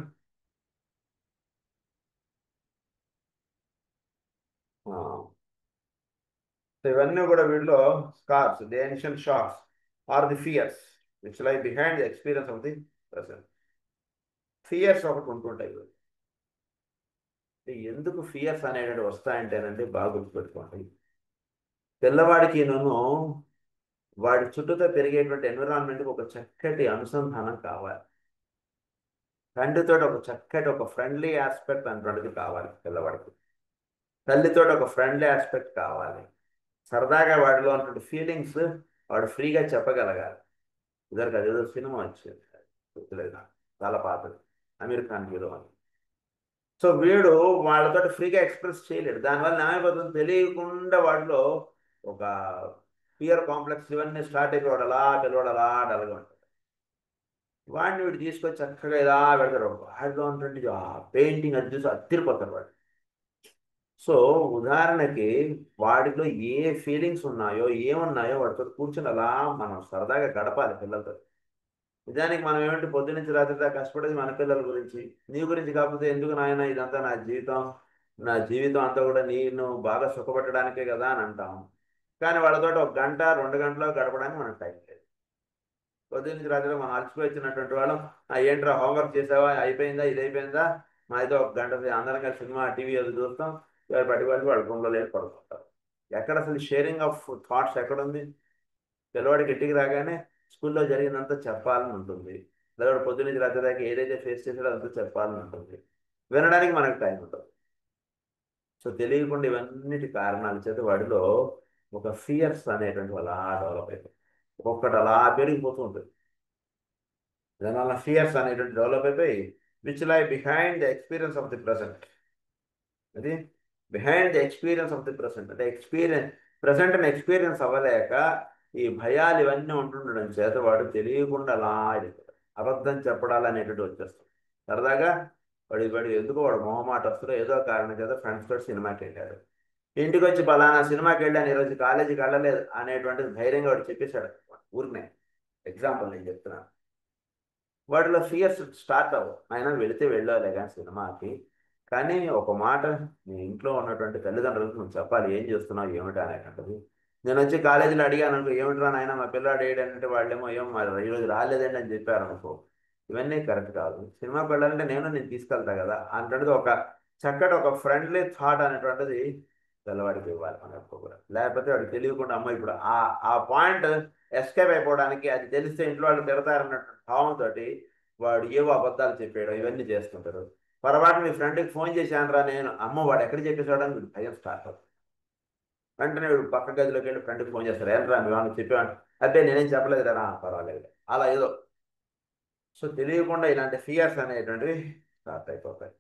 ఇవన్నీ కూడా వీళ్ళు scars, the ancient shocks are the fears which lie behind the experience of the present. Fears ఒకటి ఉంటుంటాయి. ఎందుకు ఫియర్స్ అనేటువంటి వస్తాయంటేనండి బాగా గుర్తుపెట్టుకోండి. పిల్లవాడికి నేను వాడి చుట్టూతో పెరిగేటువంటి ఎన్విరాన్మెంట్కి ఒక చక్కటి అనుసంధానం కావాలి. తండ్రితో ఒక చక్కటి ఒక ఫ్రెండ్లీ ఆస్పెక్ట్ అనేటువంటిది కావాలి పిల్లవాడికి. తల్లితో ఒక ఫ్రెండ్లీ ఆస్పెక్ట్ కావాలి. సరదాగా వాడిలో ఉన్నటువంటి ఫీలింగ్స్ వాడు ఫ్రీగా చెప్పగలగాలి. ఇద్దరికి అదేదో సినిమా వచ్చేది గుర్తులేదు నాకు, చాలా పాతది, అమీర్ ఖాన్ హీరో అని. సో వీడు వాళ్ళతో ఫ్రీగా ఎక్స్ప్రెస్ చేయలేడు. దానివల్ల ఏమైపోతుంది తెలియకుండా వాడిలో ఒక ఫియర్ కాంప్లెక్స్ ఇవన్నీ స్టార్ట్ అయిపోయాడు. అలా పిల్లవాడు అలా డల్గా ఉంటాడు. వాడిని వీడు తీసుకొచ్చి చక్కగా ఇలా పెడతారు. వాడిలో ఉన్నటువంటి ఆ పెయింటింగ్ అది చూసి అత్తిరిపోతారు వాడు. సో ఉదాహరణకి వాడిలో ఏ ఫీలింగ్స్ ఉన్నాయో ఏమున్నాయో వాడితో కూర్చొని అలా మనం సరదాగా గడపాలి పిల్లలతో. నిజానికి మనం ఏమిటి పొద్దునుంచి రాత్రి దాకా కష్టపడేది మన పిల్లల గురించి. నీ గురించి కాకపోతే ఎందుకు నాయన, ఇదంతా నా జీవితం, నా జీవితం అంతా కూడా నేను బాగా సుఖపెట్టడానికే కదా అని అంటాం. కానీ వాళ్ళతో ఒక గంట 2 గంటలు గడపడానికి మనకు టైం లేదు. పొద్దున్నుంచి రాత్రి మనం అలసిపోయి వచ్చినటువంటి వాళ్ళం, ఏంట్రా హోంవర్క్ చేసావా, అయిపోయిందా, ఇది అయిపోయిందా, మా అయితే ఒక గంట అందరం కలిసి సినిమా టీవీ అది చూస్తాం. ఎవరు పట్టుకోవాలి వాళ్ళ రూమ్లో లేదు పడుకుంటారు. ఎక్కడ అసలు షేరింగ్ ఆఫ్ థాట్స్ ఎక్కడుంది? పిల్లవాడికి ఇంటికి రాగానే స్కూల్లో జరిగిందంతా చెప్పాలని ఉంటుంది. లేదా పొద్దున్నుంచి రాత్రి దాకా ఏదైతే ఫేస్ చేసాడో అదంతా చెప్పాలని ఉంటుంది. వినడానికి మనకు టైం ఉంటుంది. సో తెలియకుండా ఇవన్నిటి కారణాల చేత వాడిలో ఒక ఫియర్స్ అనేటువంటి అలా డెవలప్ అయిపోతుంది. ఒక్కొక్కటి అలా పెరిగిపోతూ ఉంటుంది. దానివల్ల ఫియర్స్ అనేటువంటి డెవలప్ అయిపోయి which lie behind the experience of the present. అది behind the experience of the present అంటే ప్రజెంట్ని ఎక్స్పీరియన్స్ అవ్వలేక ఈ భయాలు ఇవన్నీ ఉంటుండడం చేత వాడు తెలియకుండా అలా అయిపోతాడు. అబద్ధం చెప్పడాలు అనేటువంటి వచ్చేస్తాడు. సరదాగా వాడు ఎందుకో వాడు మొహమాట వస్తుందో ఏదో కారణం చేత ఫ్రెండ్స్ తోటి సినిమాకి వెళ్ళాడు. ఇంటికి వచ్చి పలానా సినిమాకి వెళ్ళాను, ఈరోజు కాలేజీకి వెళ్ళలేదు అనేటువంటిది ధైర్యంగా వాడు చెప్పేశాడు. ఊరినే ఎగ్జాంపుల్ నేను చెప్తున్నాను. వాటిలో ఫియర్స్ స్టార్ట్ అవ్వవు. ఆయన వెళితే వెళ్ళాలి కానీ సినిమాకి. కానీ ఒక మాట నీ ఇంట్లో ఉన్నటువంటి తల్లిదండ్రులకు నువ్వు చెప్పాలి ఏం చేస్తున్నావు ఏమిటి అనేటువంటిది. నేను వచ్చి కాలేజీలో అడిగాను అనుకో, ఏమిట్రా నాయన మా పిల్లాడు ఏడంటే వాళ్ళేమో ఏమో మరి ఈరోజు రాలేదండి అని చెప్పారు అనుకో, ఇవన్నీ కరెక్ట్ కాదు. సినిమాకి వెళ్ళాలంటే నేను తీసుకెళ్తా కదా అనేటువంటిది ఒక చక్కటి ఒక ఫ్రెండ్లీ థాట్ అనేటువంటిది పిల్లవాడికి ఇవ్వాలి మన యొక్క కూడా. లేకపోతే వాడికి తెలియకుండా అమ్మ ఇప్పుడు ఆ పాయింట్ ఎస్కేప్ అయిపోవడానికి, అది తెలిస్తే ఇంట్లో వాళ్ళు తిడతారన్నట్టు భావంతో వాడు ఏవో అబద్ధాలు చెప్పాడు ఇవన్నీ చేస్తుంటారు. పొరపాటు మీ ఫ్రెండ్కి ఫోన్ చేశాను రా నేను, అమ్మ వాడు ఎక్కడ చెప్పేశాడు అని వీడు భయం స్టార్ట్ అవుతుంది. వెంటనే వీడు పక్క గదిలోకి వెళ్ళి ఫ్రెండ్కి ఫోన్ చేస్తారు, ఏంట్రా మీ వాళ్ళకి చెప్పాను, అదే నేనేం చెప్పలేదు రా, పర్వాలేదు అలా ఏదో. సో తెలియకుండా ఇలాంటి ఫియర్స్ అనేటువంటివి స్టార్ట్ అయిపోతాయి.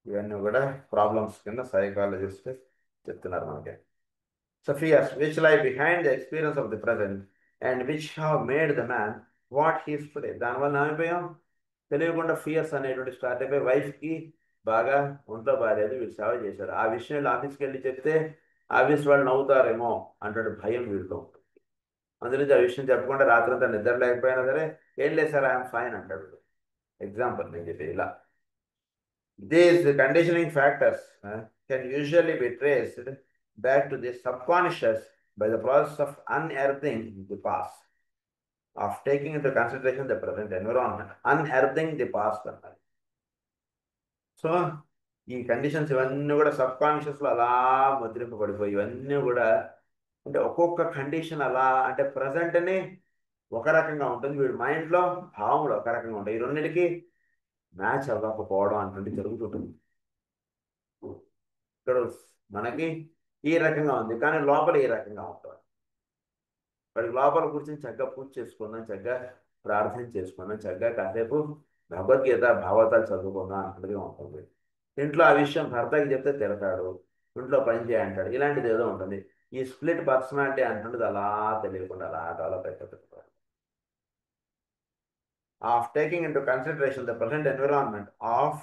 ఇవన్నీ కూడా ప్రాబ్లమ్స్ కింద సైకాలజిస్ట్ చెప్తున్నారు మనకి. So fears which lie behind the experience of the present and which have made the man what he is today. దానివల్ల ఏమైపోయాం తెలియకుండా ఫియర్స్ అనేటువంటి స్టార్ట్ అయిపోయి వైఫ్కి బాగా ఒంట్లో బాగాలేదు, వీళ్ళు సేవ చేశారు. ఆ విషయంలో ఆఫీస్కి వెళ్ళి చెప్తే ఆఫీస్ వాళ్ళు నవ్వుతారేమో అంటే భయం వీళ్ళతో ఉంటుంది. అందులో ఆ విషయం చెప్పకుండా రాత్రంతా నిద్ర లేకపోయినా సరే ఏం లేదు సార్ ఐఎమ్ ఫైన్ అంటాడు. ఎగ్జాంపుల్ నేను చెప్పి ఇలా. These conditioning factors can usually be traced back to the subconscious by the process of unearthing the past, of taking into consideration the present environment, unearthing the past. So ఈ conditions ఇవన్నీ కూడా సబ్కాన్షియస్లో అలా ముద్రింపబడిపోయి ఇవన్నీ కూడా అంటే ఒక్కొక్క కండిషన్ అలా అంటే ప్రజెంట్ని ఒక రకంగా ఉంటుంది, వీడి మైండ్లో భావములు ఒక రకంగా ఉంటాయి. ఈ రెండింటికి మ్యాచ్ అవ్వకపోవడం అంటే జరుగుతుంటుంది. ఇక్కడ మనకి ఈ రకంగా ఉంది కానీ లోపల ఈ రకంగా ఉంటుంది. వాడికి లోపల కూర్చొని చక్కగా పూజ చేసుకుందాం, చక్కగా ప్రార్థన చేసుకుందాం, చక్కగా కాసేపు భగవద్గీత భాగవతాలు చదువుకుందాం అన్నట్టుగా ఉంటుంది. ఇంట్లో ఆ విషయం భర్తకి చెప్తే తిడతాడు, ఇంట్లో పని చేయంటాడు, ఇలాంటిది ఏదో ఉంటుంది. ఈ స్ప్లిట్ పర్సనాలిటీ అంటుండదు అలా తెలియకుండా అలా డెవలప్ అయిపోతుంది. Of taking into consideration the present environment, of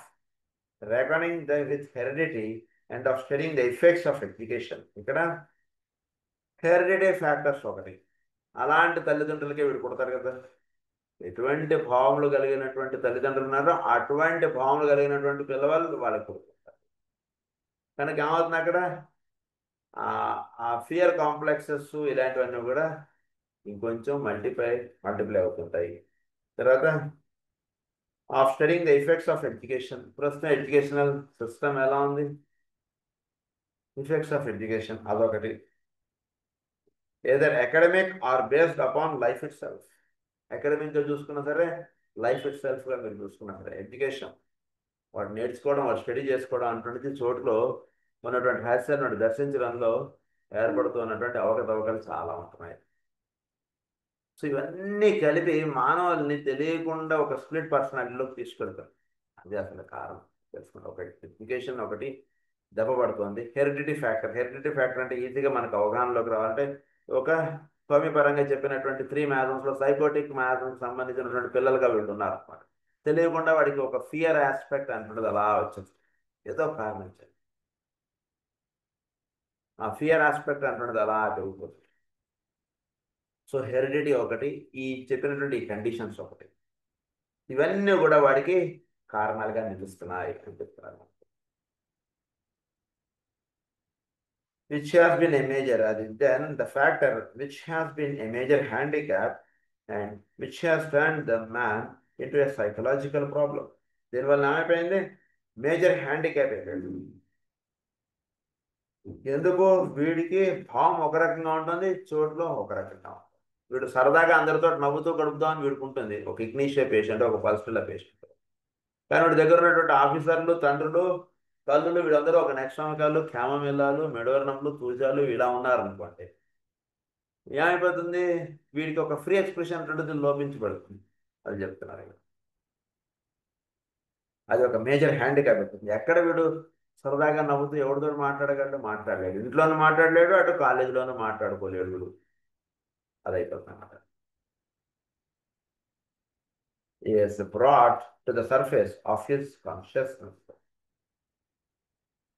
reckoning with heredity and of studying the effects of education. ఇక్కడ హెరిడిటీ ఫ్యాక్టర్స్ ఒకటి. అలాంటి తల్లిదండ్రులకే వీడు పుడతారు కదా. ఎటువంటి భావములు కలిగినటువంటి తల్లిదండ్రులు ఉన్నారో అటువంటి భావములు కలిగినటువంటి పిల్లవాళ్ళు వాళ్ళకి పుడుతుంటారు. కనుక ఏమవుతుంది అక్కడ ఆ ఫియర్ కాంప్లెక్సెస్ ఇలాంటివన్నీ కూడా ఇంకొంచెం మల్టిప్లై అవుతుంటాయి. తర్వాత of studying the effects of education. ప్రస్తుతం ఎడ్యుకేషనల్ సిస్టమ్ ఎలా ఉంది? ఎఫెక్ట్స్ ఆఫ్ ఎడ్యుకేషన్ అదొకటి. Either academic or based upon life itself. అకాడమిక్గా చూసుకున్నా సరే, లైఫ్ ఇట్ సెల్ఫ్గా మీరు చూసుకున్నా సరే, ఎడ్యుకేషన్ వాడు నేర్చుకోవడం, వాడు స్టడీ చేసుకోవడం అటువంటి చోట్లో ఉన్నటువంటి రహస్యాన్ని దర్శించడంలో ఏర్పడుతున్నటువంటి అవకతవకలు చాలా ఉంటున్నాయి. సో ఇవన్నీ కలిపి మానవుల్ని తెలియకుండా ఒక స్ప్లిట్ పర్సనాలిటీలోకి తీసుకెళ్తారు. అది అసలు కారణం తెలుసుకుంటే. ఒకటి ఎడ్యుకేషన్ ఒకటి దెబ్బపడుతుంది. Heredity factor. హెరిడిటీ ఫ్యాక్టర్ అంటే ఈజీగా మనకు అవగాహనలోకి రావాలంటే, ఒక స్వామిపరంగా చెప్పినటువంటి 3 మ్యాథమ్స్లో సైకోటిక్ మ్యాథమ్స్ సంబంధించినటువంటి పిల్లలుగా వీళ్ళు ఉన్నారు అన్నమాట. తెలియకుండా వాడికి ఒక ఫియర్ ఆస్పెక్ట్ అంటున్నది అలా వచ్చింది, ఏదో కారణం చేయాలి. ఆ ఫియర్ ఆస్పెక్ట్ అంటున్నది అలా పెరిగిపోతుంది. సో హెరిడిటీ ఒకటి, ఈ చెప్పినటువంటి ఈ కండిషన్స్ ఒకటి, ఇవన్నీ కూడా వాడికి కారణాలుగా నిలుస్తున్నాయి అని చెప్తున్నారు. Which has been a major, then the factor which has been a major handicap and which has turned the man into a psychological problem. దీనివల్ల ఏమైపోయింది? మేజర్ హ్యాండిక్యాప్ అయిపోయింది. ఎందుకు? వీడికి భావం ఒక రకంగా ఉంటుంది, చోట్లో ఒక రకంగా ఉంటుంది. వీడు సరదాగా అందరితో నవ్వుతూ గడుపుదామని వీడికి ఉంటుంది, ఒక ఇగ్నీషియా పేషెంట్, ఒక పల్స్టిల్లా పేషెంట్. కానీ వీడి దగ్గర ఉన్నటువంటి ఆఫీసర్లు, తండ్రులు, తల్లులు వీళ్ళందరూ ఒక నెక్స్టామికాలు, ఖ్యామమిల్లాలు, మెడోర్నంలు, తూజాలు ఇలా ఉన్నారనుకోండి, ఏమైపోతుంది? వీడికి ఒక ఫ్రీ ఎక్స్ప్రెషన్ ఉంటుంది, లోపించబడుతుంది. అది చెప్తున్నారు. అది ఒక మేజర్ హ్యాండిక్యాప్ అవుతుంది. ఎక్కడ వీడు సరదాగా నవ్వుతూ ఎవరితో మాట్లాడగలడు? మాట్లాడలేడు. ఇంట్లోనూ మాట్లాడలేడు, అటు కాలేజీలోనూ మాట్లాడుకోలేడు వీడు. అది అయిపోతుంది అన్నమాట. is brought to the surface of his consciousness,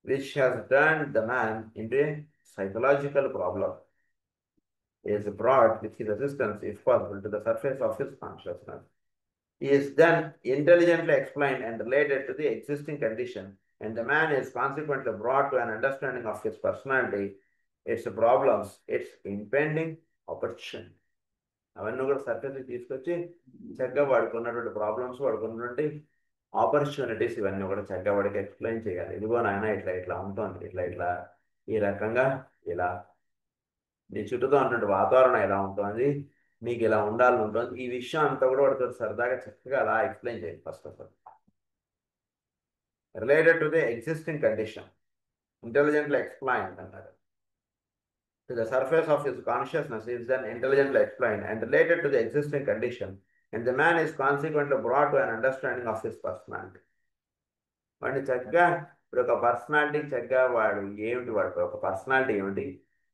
which has turned the man into a psychological problem. Is brought with his assistance, if possible, to the surface of his consciousness. He is then intelligently explained and related to the existing condition, and the man is consequently brought to an understanding of his personality, its problems, its impending opportunity. అవన్నీ కూడా సర్ఫేస్కి తీసుకొచ్చి చక్కగా వాడుకున్నటువంటి problems, వాడుకున్నటువంటి opportunities, ఇవన్నీ కూడా చక్కగా వాడికి explain చేయాలి. ఇదిగో నాయన ఇట్లా ఇట్లా ఉంటుంది, ఇట్లా ఇట్లా ఈ రకంగా ఇలా నీ చుట్టూతో ఉన్నటువంటి వాతావరణం ఎలా ఉంటుంది, మీకు ఇలా ఉండాలని ఉంటుంది, ఈ విషయం అంతా కూడా వాడితో సరదాగా చక్కగా అలా ఎక్స్ప్లెయిన్ చేయాలి. First of all related to the existing condition, intelligently explain అన్నారు. To the surface of his consciousness is then intelligently explained and related to the existing condition, and the man is consequently brought to an understanding of his personality. వాడిని చక్కగా ఇప్పుడు ఒక personality చక్కగా వాడు ఏమిటి, వాడు ఒక పర్సనాలిటీ ఏమిటి,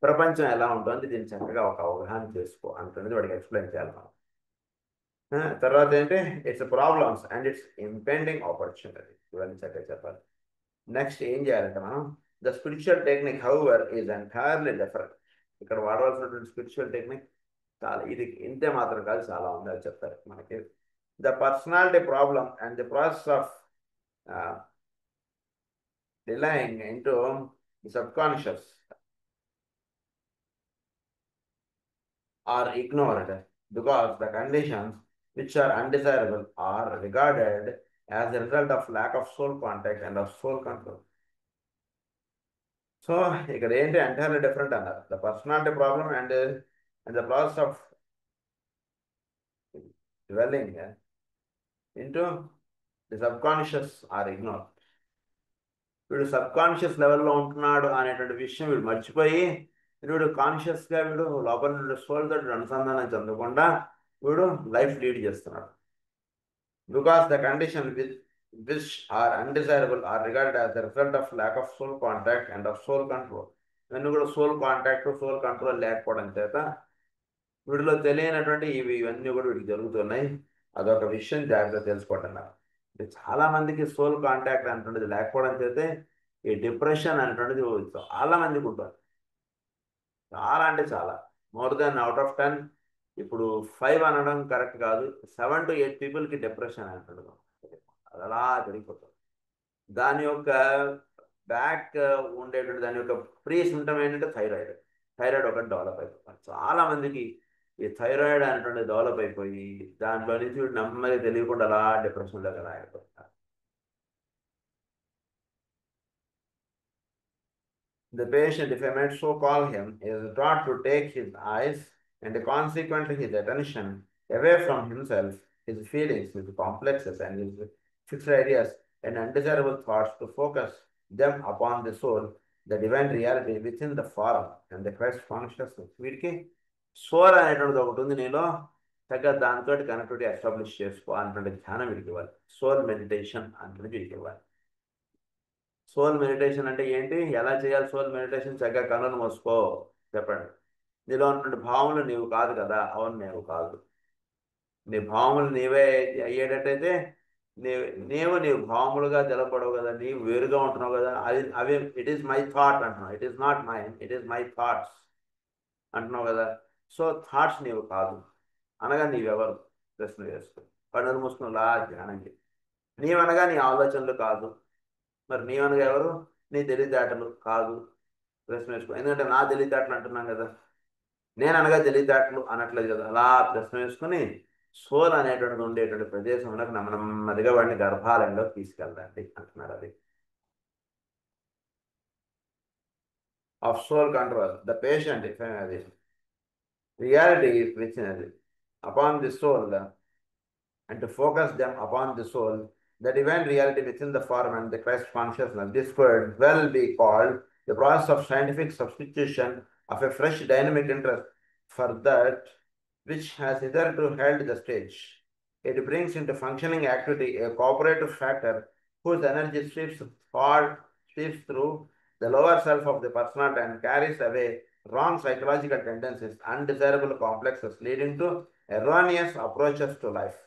ప్రపంచం ఎలా ఉంటుంది, దీన్ని చక్కగా ఒక అవగాహన చేసుకో అంటున్నది వాడికి ఎక్స్ప్లెయిన్ చేయాలి మనం. తర్వాత ఏంటి? It's problems and it's impending opportunity, ఇవన్నీ చక్కగా చెప్పాలి. నెక్స్ట్ ఏం చేయాలంటే మనం, the spiritual technique however is entirely different. ఇక్కడ వాడవలసినటువంటి స్పిరిచువల్ టెక్నిక్ చాలా, ఇది ఇంతే మాత్రం కాదు, చాలా ఉంది. అది చెప్తారు మనకి. The personality problem and the process of relying into the subconscious are ignored because the conditions which are undesirable are regarded as a result of lack of soul contact and of soul control. So ఇక్కడ ఏంటి? Entirely different అన్నారు. The personality problem and the process of dwelling into the subconscious are ignored. వీడు subconscious లెవెల్లో ఉంటున్నాడు అనేటువంటి విషయం వీడు మర్చిపోయి, వీడు కాన్షియస్గా వీడు లోపల సోల్తో అనుసంధానం చెందకుండా వీడు లైఫ్ లీడ్ చేస్తున్నాడు. Because the condition which are undesirable are regarded as the result of lack of soul contact and of soul control. ఇవన్నీ కూడా సోల్ కాంటాక్ట్, సోల్ కంట్రోల్ లేకపోవడం చేత వీడిలో తెలియనటువంటి ఇవన్నీ కూడా వీడికి జరుగుతున్నాయి. అదొక విషయం జాగ్రత్తగా తెలుసుకోవటన్నారు. చాలా మందికి సోల్ కాంటాక్ట్ అంటున్నది లేకపోవడం చేతే ఈ డిప్రెషన్ అంటున్నది చాలా మందికి ఉంటుంది. చాలా అంటే చాలా, మోర్ దాన్ అవుట్ ఆఫ్ 10, ఇప్పుడు 5 అనడం కరెక్ట్ కాదు, 7 to 8 పీపుల్కి డిప్రెషన్ అంటున్నాడు. అది అలా జరిగిపోతుంది. దాని యొక్క బ్యాక్ ఉండేటువంటి దాని యొక్క ప్రీ సిమ్టమ్ ఏంటంటే థైరాయిడ్. థైరాయిడ్ ఒకటి డెవలప్ అయిపోతుంది చాలా మందికి. ఈ థైరాయిడ్ అనేటువంటి డెవలప్ అయిపోయి దాంట్లో నుంచి వీడు నెమ్మది తెలియకుండా అలా డిప్రెషన్లోకి రాకపోతారు. The patient, if I might so call him, is taught to take his eyes and consequently his attention away from himself, his feelings, his complexes, and his fixed ideas and undesirable thoughts to focus them upon the soul, the divine reality within the form and the Christ consciousness. వీడికి soul అనేటువంటిది ఒకటి ఉంది నీలో, చక్కగా దాంతో connectivity establish చేసుకో అన్నటువంటి ధ్యానం వీడికి ఇవ్వాలి. సోల్ మెడిటేషన్ అంటే వీడికి ఇవ్వాలి. సోల్ మెడిటేషన్ అంటే ఏంటి, ఎలా చేయాలి సోల్ మెడిటేషన్? చక్కగా కన్నులు మూసుకో, చెప్పండి. నీలో ఉన్నటువంటి భావములు నీవు కాదు కదా, అవును నీవు కాదు. నీ భావములు నీవే అయ్యేటట్టయితే నీవు భావములుగా తెలపడవు కదా, నీవు వేరుగా ఉంటున్నావు కదా. అవి ఇట్ ఈస్ మై థాట్ అంటున్నావు, it is not mind, it is my thoughts అంటున్నావు కదా. సో థాట్స్ నీవు కాదు అనగా నీవెవరు ప్రశ్న చేసుకో. కన్నులు మూసుకున్నలా ధ్యానం చేయి. నీవనగా నీ ఆలోచనలు కాదు, మరి నీవనగా ఎవరు? నీ తెలివితేటలు కాదు, ప్రశ్న వేసుకో. ఎందుకంటే నా తెలివితేటలు అంటున్నాం కదా, నేను అనగా తెలివితేటలు అనట్లేదు కదా. అలా ప్రశ్న వేసుకుని సోల్ అనేటువంటిది ఉండేటువంటి ప్రదేశంలోకి నెమ్మదిగా వాడిని గర్భాలయంలో తీసుకెళ్ళండి అంటున్నాడు. అది of soul control the patient అది reality which upon the soul and to focus them upon the soul, the divine reality within the form and the Christ consciousness. This could well be called the process of scientific substitution of a fresh dynamic interest for that which has hitherto held the stage. It brings into functioning activity a cooperative factor whose energy sweeps through the lower self of the personality and carries away wrong psychological tendencies, undesirable complexes, leading to erroneous approaches to life.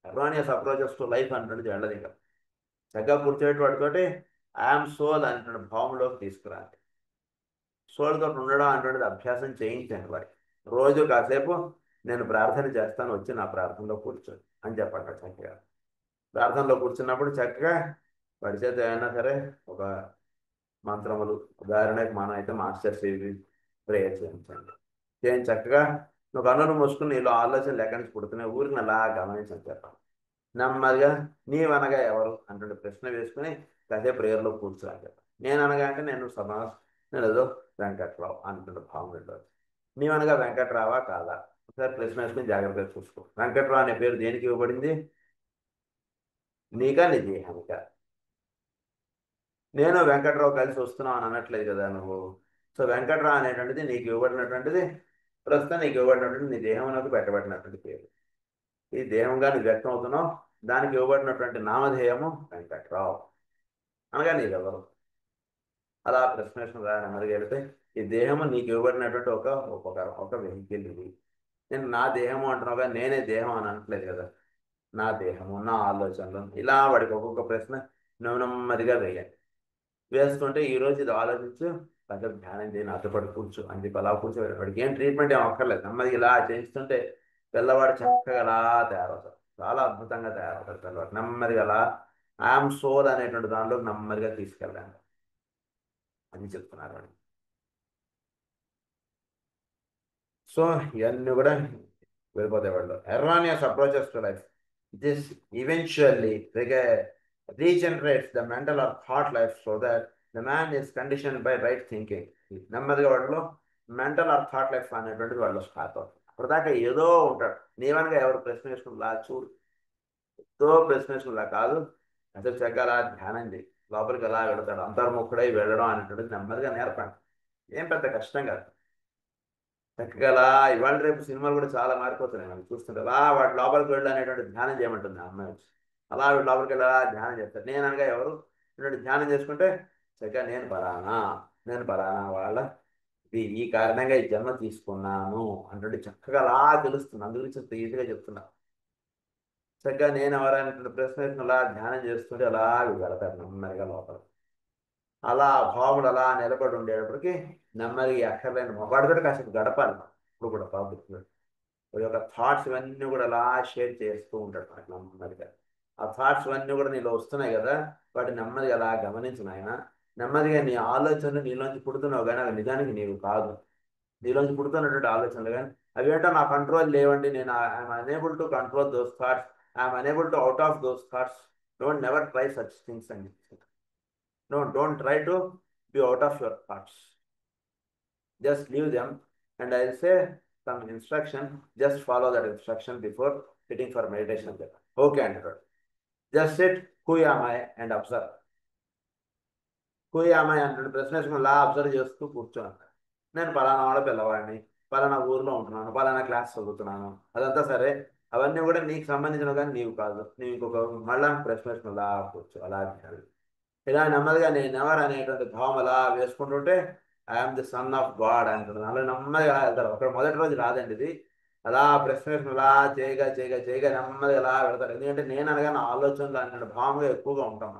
Erroneous approaches to life అంటున్నది వెళ్ళదు. ఇక చక్కగా కూర్చోబెట్టి వాటితోటి I'm soul అంటున్న భావంలోకి తీసుకురాలి. Soul తోటి ఉండడం అంటున్నది అభ్యాసం చేయించండి వాడికి. రోజు కాసేపు నేను ప్రార్థన చేస్తాను, వచ్చి నా ప్రార్థనలో కూర్చోండి అని చెప్పండి. చక్కగా ప్రార్థనలో కూర్చున్నప్పుడు చక్కగా వాడి చేత ఏమైనా సరే ఒక మంత్రములు, ఉదాహరణకు మనం అయితే మాస్టర్స్ ప్రేయర్ చేయించండి. చక్కగా నువ్వు కన్నులు మూసుకుని నీలో ఆలోచనలు ఎక్కడి నుంచి పుడుతున్నాయి ఊరికి అలా గమనించని చెప్పాలి. నెమ్మదిగా నీవనగా ఎవరు అంటే ప్రశ్న వేసుకుని కాసేపు ప్రేయర్లో కూర్చోని చెప్పాలి. నేను అనగా అంటే నేను ఏదో వెంకట్రావు అనుకుంటే భావం వెళ్ళదు. నీవనగా వెంకట్రావా కాదా ఒకసారి ప్రశ్న వేసుకుని జాగ్రత్తగా చూసుకో. వెంకట్రావు అనే పేరు దేనికి ఇవ్వబడింది? నీకా నీ దేహానికా? నేను వెంకట్రావు కలిసి వస్తున్నావు అని అనట్లేదు కదా నువ్వు. సో వెంకట్రావు అనేటువంటిది నీకు ఇవ్వబడినటువంటిది, ప్రస్తుతం నీకు ఇవ్వబడినటువంటి నీ దేహంలోకి పెట్టబడినటువంటి పేరు. ఈ దేహంగా నువ్వు వ్యక్తం అవుతున్నావు, దానికి ఇవ్వబడినటువంటి నామధేయము వెంకట్రావు అనగా నీవెవరు? అలా ప్రశ్న నెమ్మదిగా వెళితే ఈ దేహము నీకు ఇవ్వబడినటువంటి ఒక ఉపకరం, ఒక వెహికల్. ఇది నేను నా దేహము అంటున్నావుగా, నేనే దేహం అని అనట్లేదు కదా. నా దేహము, నా ఆలోచనలు, ఇలా వాడికి ఒక్కొక్క ప్రశ్న నువ్వు నెమ్మదిగా వేయండి. వేస్తుంటే ఈరోజు ఇది ఆలోచించు, కొంచెం ధ్యానం చేయని అడ్డుపడి కూర్చో అని చెప్పి అలా కూర్చోబెట్టి వాడికి ఏం ట్రీట్మెంట్ ఏం అక్కర్లేదు. నెమ్మదిగా ఇలా చేస్తుంటే పిల్లవాడు చక్కగా అలా తయారవుతాడు, చాలా అద్భుతంగా తయారవుతాడు పిల్లవాడు. నెమ్మదిగా అలా ఐఎమ్ సోల్ అనేటువంటి దానిలోకి నెమ్మదిగా తీసుకెళ్ళండి అని చెప్తున్నారు వాడు. సో ఇవన్నీ కూడా వెళ్ళిపోతాయి వాళ్ళు. Erroneous approaches to life. This eventually regenerates the mental or thought life so that the man is conditioned by right thinking. నెమ్మదిగా వాడిలో మెంటల్ ఆర్ థాట్ లైఫ్ అనేటువంటిది వాళ్ళు స్టార్ట్ అవుతుంది. అప్పటిదాకా ఏదో ఉంటాడు. నీవనగా ఎవరు ప్రశ్న వేసుకునిలా చూడు, ఏదో ప్రశ్న వేసుకునిలా కాదు. అసలు చక్కగా అలా ధ్యానం చేయి, లోపలికి ఎలా వెళతాడు, అంతర్ముఖుడై వెళ్ళడం అనేటువంటిది నెమ్మదిగా నేర్పండి. ఏం పెద్ద కష్టం కాదు. చక్కగా అలా ఇవాళ రేపు సినిమాలు కూడా చాలా మారిపోతున్నాయి. మనం చూస్తుంటే అలా వాటి లోపలికి వెళ్ళి అనేటువంటి ధ్యానం చేయమంటుంది ఆ అమ్మాయి. అలా లోపలికి వెళ్ళి అలా ధ్యానం చేస్తారు. నేను అనగా ఎవరు ఇటువంటి ధ్యానం చేసుకుంటే చక్కగా నేను పలానా వాళ్ళ ఈ కారణంగా ఈ జన్మ తీసుకున్నాను అంటే చక్కగా అలా తెలుస్తుంది. అందు గురించి ఈజీగా చెప్తున్నా. చక్కగా నేను ఎవరైనా ప్రశ్న అలా ధ్యానం చేస్తుంటే అలా వెళతారు నెమ్మదిగా లోపల. అలా భావముడు అలా నిలబడి ఉండేటప్పటికి నెమ్మదిగా అక్కర్లేని వాడితో కాసేపు గడపాలి. ఇప్పుడు కూడా బాబు యొక్క థాట్స్ ఇవన్నీ కూడా అలా షేర్ చేస్తూ ఉంటాడు మనకి నెమ్మదిగా. ఆ థాట్స్ ఇవన్నీ కూడా నీలో వస్తున్నాయి కదా, వాటి నెమ్మదిగా అలా గమనించిన ఆయన. నెమ్మదిగా నీ ఆలోచనలు నీలోంచి పుడుతున్నావు కానీ అవి నిజానికి నీవు కాదు. నీలోంచి పుడుతున్నటువంటి ఆలోచనలు కానీ అవి ఏంటో నా కంట్రోల్ లేవండి, నేను I'm unable to control those thoughts, I'm unable to out of those thoughts. Don't never try such things అండి. Don't try to be out of your thoughts. Just leave them, and I'll say some instruction. Just follow that instruction before sitting for meditation. Okay, Andrew. Just sit, who am I, and observe. Who am I అంటే ప్రశ్న లా observe చేస్తూ కూర్చోను. నేను పలానా వాళ్ళ పిల్లవాడిని, పలానా ఊర్లో ఉంటున్నాను, పలానా క్లాస్ చదువుతున్నాను, అదంతా సరే. అవన్నీ కూడా నీకు సంబంధించిన కానీ నీవు కాదు. నీవు ఇంకొక మళ్ళా ప్రశ్న లా కూర్చో, అలా ధ్యానం. ఇలా నెమ్మదిగా నేను ఎవరు అనేటువంటి భావం అలా వేసుకుంటుంటే I am the son of God అంటున్నాను. అలా నెమ్మదిగా వెళ్తారు. ఒక మొదటి రోజు రాదండి ఇది. అలా ప్రశ్న అలా చేయగా చేయగా చేయగా నెమ్మదిగా అలా వెళ్తారు. ఎందుకంటే నేను అనగా నా ఆలోచనలు అనే భావంగా ఎక్కువగా ఉంటాం.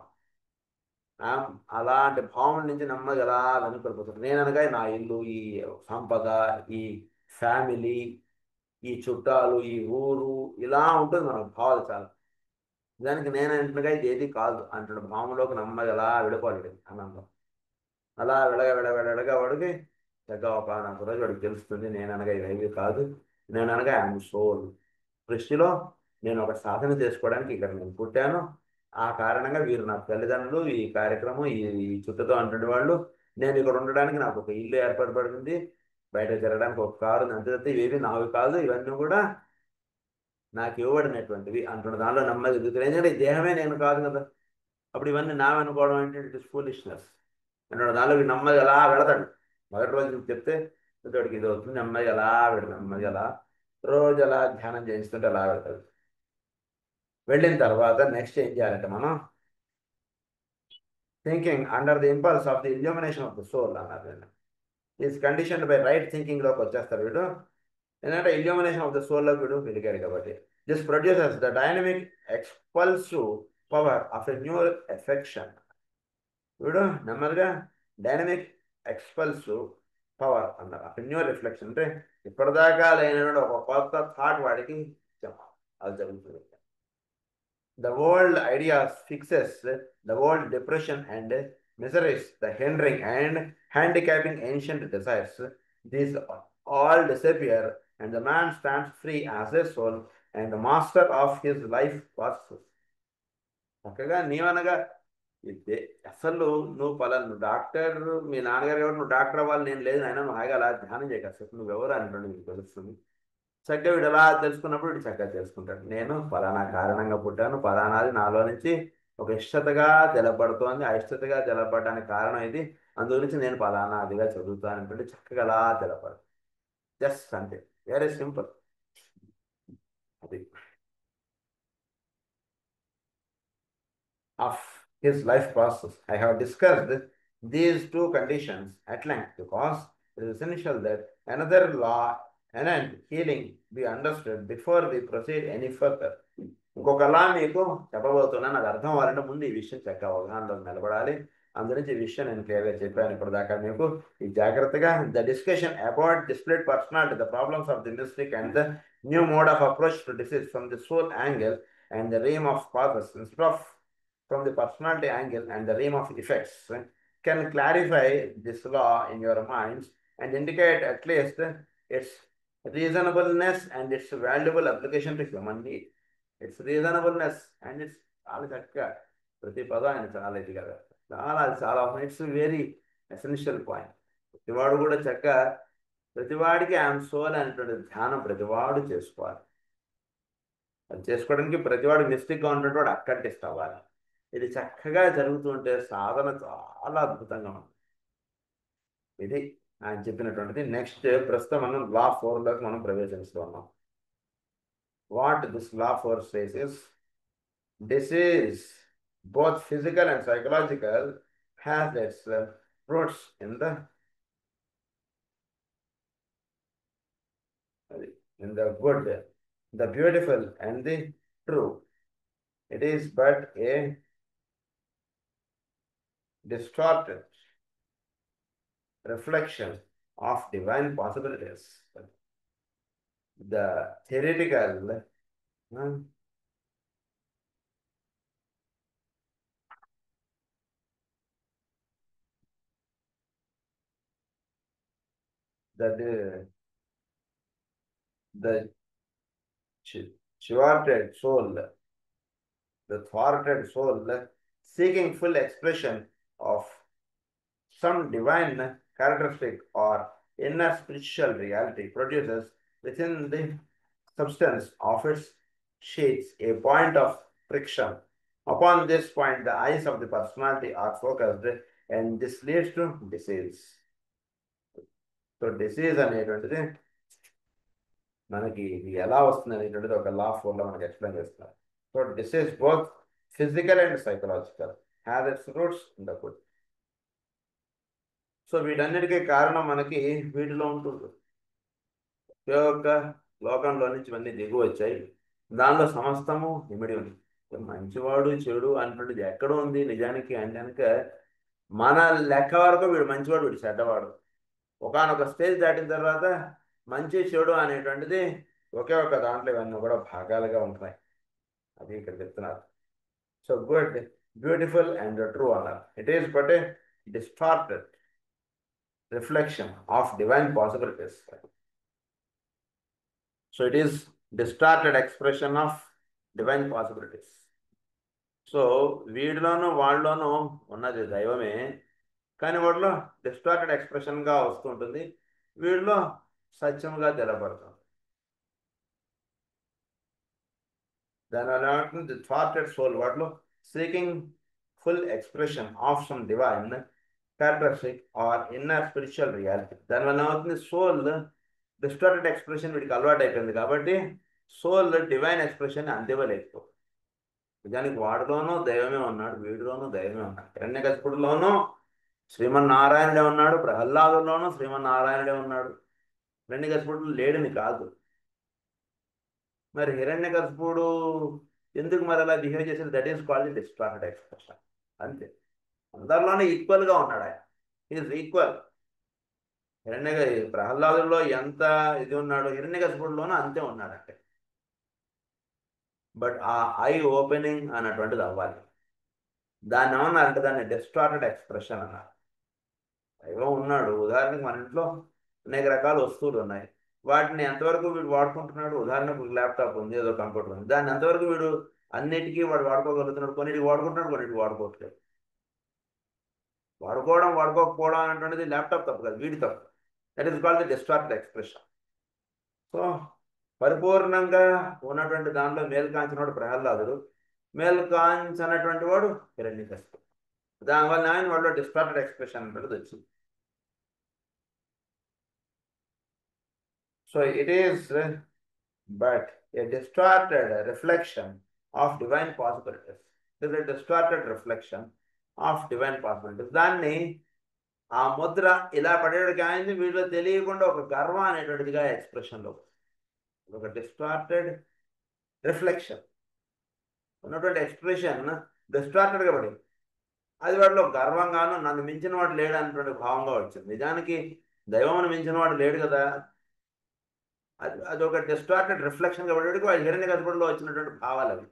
అలాంటి భావం నుంచి నెమ్మదిగా ఎలా వెనుకడిపోతుంది. నేను అనగా నా ఇల్లు, ఈ సంపద, ఈ ఫ్యామిలీ, ఈ చుట్టాలు, ఈ ఊరు, ఇలా ఉంటుంది మనకు భావాలు చాలా. దానికి నేను అంటున్నగా ఇది ఏది కాదు అంటున్న భావంలోకి నెమ్మది ఎలా విడిపోలేదు అనంతం. అలా విడగా వాడికి చక్కగా ఒక రోజు వాడికి తెలుస్తుంది నేను అనగా ఇవేవి కాదు, నేను అనగా ఐఎమ్ సోల్. సృష్టిలో నేను ఒక సాధన చేసుకోవడానికి ఇక్కడ నేను పుట్టాను. ఆ కారణంగా వీరు నా తల్లిదండ్రులు, ఈ కార్యక్రమం, ఈ చుట్టూతో అంటున్న వాళ్ళు, నేను ఇక్కడ ఉండడానికి నాకు ఒక ఇల్లు ఏర్పడబడింది, బయట తిరగడానికి ఒక కారు, అంతే. ఇవేవి నావి కాదు, ఇవన్నీ కూడా నాకు ఇవ్వబడినటువంటివి అంటున్న దానిలో నెమ్మది ఎదుగుతుంది. ఎందుకంటే ఈ దేహమే నేను కాదు కదా. అప్పుడు ఇవన్నీ నావనుకోవడం అంటే ఇట్ ఇస్ ఫూలిష్నెస్. అన్నాడు. దానిలోకి నెమ్మది ఎలా వెళతాడు. మొదటి రోజు నువ్వు చెప్తే వాడికి ఇది అవుతుంది. నెమ్మది ఎలా వెళతాడు, నెమ్మది ఎలా రోజు అలా ధ్యానం చేయిస్తుంటే అలా వెళ్తాడు. వెళ్ళిన తర్వాత నెక్స్ట్ ఏం చేయాలంటే మనం thinking under the impulse of the illumination of the soul అన్నారు. ఈజ్ కండిషన్ బై రైట్ థింకింగ్లోకి వచ్చేస్తారు వీడు. ఎందుకంటే ఇల్యూమినేషన్ ఆఫ్ ద సోల్లోకి వీడు వెలిగాడు కాబట్టి. This produces the dynamic expulsive power of a new affection. వీడు నెమ్మదిగా డైనమిక్ ఎక్స్పల్సివ్ పవర్ అన్నారు. ఆఫ్ ఎ న్యూ రిఫ్లెక్షన్ అంటే ఇప్పటిదాకా లేనటువంటి ఒక కొత్త థాట్ వాడికి చెప్పాలి. అది జరుగుతుంది. The world ideas fixes the world depression and miseries, the hindering and handicapping ancient desires. These all disappear, and the man stands free as a soul and the master of his life process. చక్కగా నీవనగా ఇదే అసలు నువ్వు పలానా doctor, మీ నాన్నగారు ఎవరు, నువ్వు doctor అవ్వాలి నేను లేదు ఆయన, నువ్వు హాయిగా అలా ధ్యానం చేయక అసలు నువ్వెవరు అంటాడు నీకు తెలుస్తుంది. చక్కగా వీడు ఎలా తెలుసుకున్నప్పుడు వీడు చక్కగా తెలుసుకుంటాడు. నేను పలానా కారణంగా పుట్టాను, పలానాది నాలో నుంచి ఒక ఇష్టతగా తెలపడుతోంది, ఆ ఇష్టతగా తెలపడానికి కారణం ఇది, అందు గురించి నేను పలానా అదిగా చదువుతాను అంటే చక్కగా అలా తెలపడు. జస్ట్ అంతే, వెరీ సింపుల్. అది of his life process. I have discussed these two conditions at length because it is essential that another law and healing be understood before we proceed any further. ఇంకొకలా మీకు చెప్పబోతున్నా, నాకు అర్థం అవ్వాలంటే ముందు ఈ విషయం చక్క అవగాహనలో నిలబడాలి. అందురించి ఈ విషయం నేను క్లియర్గా చెప్పాను ఇప్పటిదాకా మీకు. ఈ జాగ్రత్తగా the discussion about the split personality, the problems of the mystic and the new mode of approach to disease from the soul angle and the realm of causes instead of from the personality angle and the realm of effects can clarify this law in your minds and indicate at least its reasonableness and its valuable application to human need. Its reasonableness and its చాలా చక్కగా ప్రతి పదం ఆయన చాలా ఇదిగా చాలా it's very essential point. ప్రతివాడు కూడా చక్కగా ప్రతివాడికి ఐఎమ్ సోల్ అనేటువంటి ధ్యానం ప్రతివాడు చేసుకోవాలి. అది చేసుకోవడానికి ప్రతివాడు మిస్టేక్గా ఉన్నటువంటి వాడు అక్కడికి అవ్వాలి. ఇది చక్కగా జరుగుతుంటే సాధన చాలా అద్భుతంగా ఉంటుంది. ఇది ఆయన చెప్పినటువంటిది. నెక్స్ట్ ప్రస్తుతం మనం లా 4లోకి మనం ప్రవేశిస్తున్నాం. What this law 4 says is disease, both physical and psychological, has its roots in the good, the beautiful and the true. It is but a distorted reflection of divine possibilities. The theoretical that the thwarted soul, the thwarted soul, seeking full expression of some divine characteristic or inner spiritual reality, produces within the substance of its sheets a point of friction. Upon this point, the eyes of the personality are focused, and this leads to disease. So disease అనేటువంటిది మనకి ఇది ఎలా వస్తుంది అనేటువంటిది ఒక లా ఫోర్లో మనకి explain చేస్తున్నారు. So disease both physical and psychological has its roots in the food. So వీటన్నిటికీ కారణం మనకి వీటిలో ఉంటుంది. యొక్క లోకంలో నుంచి ఇవన్నీ దిగు వచ్చాయి. దానిలో సమస్తము ఇమిడి ఉంది. మంచివాడు చెడు అనేటువంటిది ఎక్కడ ఉంది నిజానికి అంటే మన లెక్క వరకు వీడు మంచివాడు వీడు చెడ్డవాడు. ఒకానొక స్టేజ్ దాటిన తర్వాత మంచి చెడు అనేటువంటిది ఒకే ఒక దాంట్లో ఇవన్నీ కూడా భాగాలుగా ఉంటున్నాయి. అది ఇక్కడ చెప్తున్నారు. So good, beautiful and true అన్నారు. It is but a distorted reflection of divine possibilities. So it is distorted expression of divine possibilities. So వీడిలోనూ వాళ్ళలోనూ ఉన్నది దైవమే, కానీ వాటిలో డిస్టార్టెడ్ ఎక్స్ప్రెషన్గా వస్తుంటుంది, వీడిలో సత్యముగా తెలపడుతుంది. దానివల్ల ఏమంటుంది, ది థాటెడ్ సోల్ వాటిలో seeking full expression of some divine characteristic or inner spiritual reality. దానివల్ల ఏమవుతుంది, సోల్ డిస్టార్టెడ్ ఎక్స్ప్రెషన్ వీడికి అలవాటు అయిపోయింది కాబట్టి సోల్ డివైన్ ఎక్స్ప్రెషన్ అందివ్వలేకపోతుంది. నిజానికి వాడిలోనూ దైవమే ఉన్నాడు, వీడిలోనూ దైవమే ఉన్నాడు. హిరణ్యకశిపుడిలోనూ శ్రీమన్నారాయణుడే ఉన్నాడు, ప్రహ్లాదుల్లోనూ శ్రీమన్నారాయణుడే ఉన్నాడు. హిరణ్యకశిపుడు లేడిని కాదు. మరి హిరణ్యకశిపుడు ఎందుకు మరి అలా బిహేవ్ చేసేది? That is called distorted expression. అంతే, అందరిలోనే ఈక్వల్గా ఉన్నాడు ఆయన. Is equal. ప్రహ్లాదుల్లో ఎంత ఇది ఉన్నాడు, హిరణ్యకశిపుడిలోనూ అంతే ఉన్నాడు. అంటే బట్ ఆ ఐ ఓపెనింగ్ అన్నటువంటిది అవ్వాలి. దాన్ని ఏమన్నారంటే దాన్ని డిస్టార్టెడ్ ఎక్స్ప్రెషన్ అన్నారు. దైవం ఉన్నాడు. ఉదాహరణకు మన ఇంట్లో అనేక రకాల వస్తువులు ఉన్నాయి, వాటిని ఎంతవరకు వీడు వాడుకుంటున్నాడు? ఉదాహరణకు ల్యాప్టాప్ ఉంది, ఏదో కంప్యూటర్ ఉంది, దాన్ని ఎంతవరకు వీడు అన్నిటికీ వాడు వాడుకోగలుగుతున్నాడు? కొన్నిటికి వాడుకుంటున్నాడు, కొన్నిటికి వాడుకోవట్లేదు. వాడుకోవడం వాడుకోకపోవడం అనేటువంటిది ల్యాప్టాప్ తప్పు కాదు, వీడి తప్పు. That is called the distorted expression. So పరిపూర్ణంగా ఉన్నటువంటి దానిలో మేల్కాంచినవాడు ప్రహ్లాదుడు, మేల్కాంచనటువంటి వాడు హిరణ్యకశిపుడు. దానివల్ల ఆయన వాళ్ళు డిస్టార్టెడ్ ఎక్స్ప్రెషన్ అనేది వచ్చింది. So it is but a distorted reflection of divine possibilities. It is a distorted reflection of divine possibilities. దాన్ని ఆ ముద్ర ఇలా పడేటికి ఆయన్ని వీళ్ళు తెలియకుండా ఒక గర్వం అనేటువంటిదిగా ఎక్స్ప్రెషన్లో, ఒక డిస్టార్టెడ్ రిఫ్లెక్షన్ ఉన్నటువంటి ఎక్స్ప్రెషన్ డిస్టార్టెడ్గా పడింది. అది వాడిలో గర్వంగాను నన్ను మించిన వాడు లేడు అనేటువంటి భావంగా వచ్చింది. నిజానికి దైవమును మించిన వాడు లేడు కదా. అది ఒక డిస్టార్టెడ్ రిఫ్లెక్షన్గా పడేటికి వాడి హిరణ్యకశిపుడిలో వచ్చినటువంటి భావాలు అవి.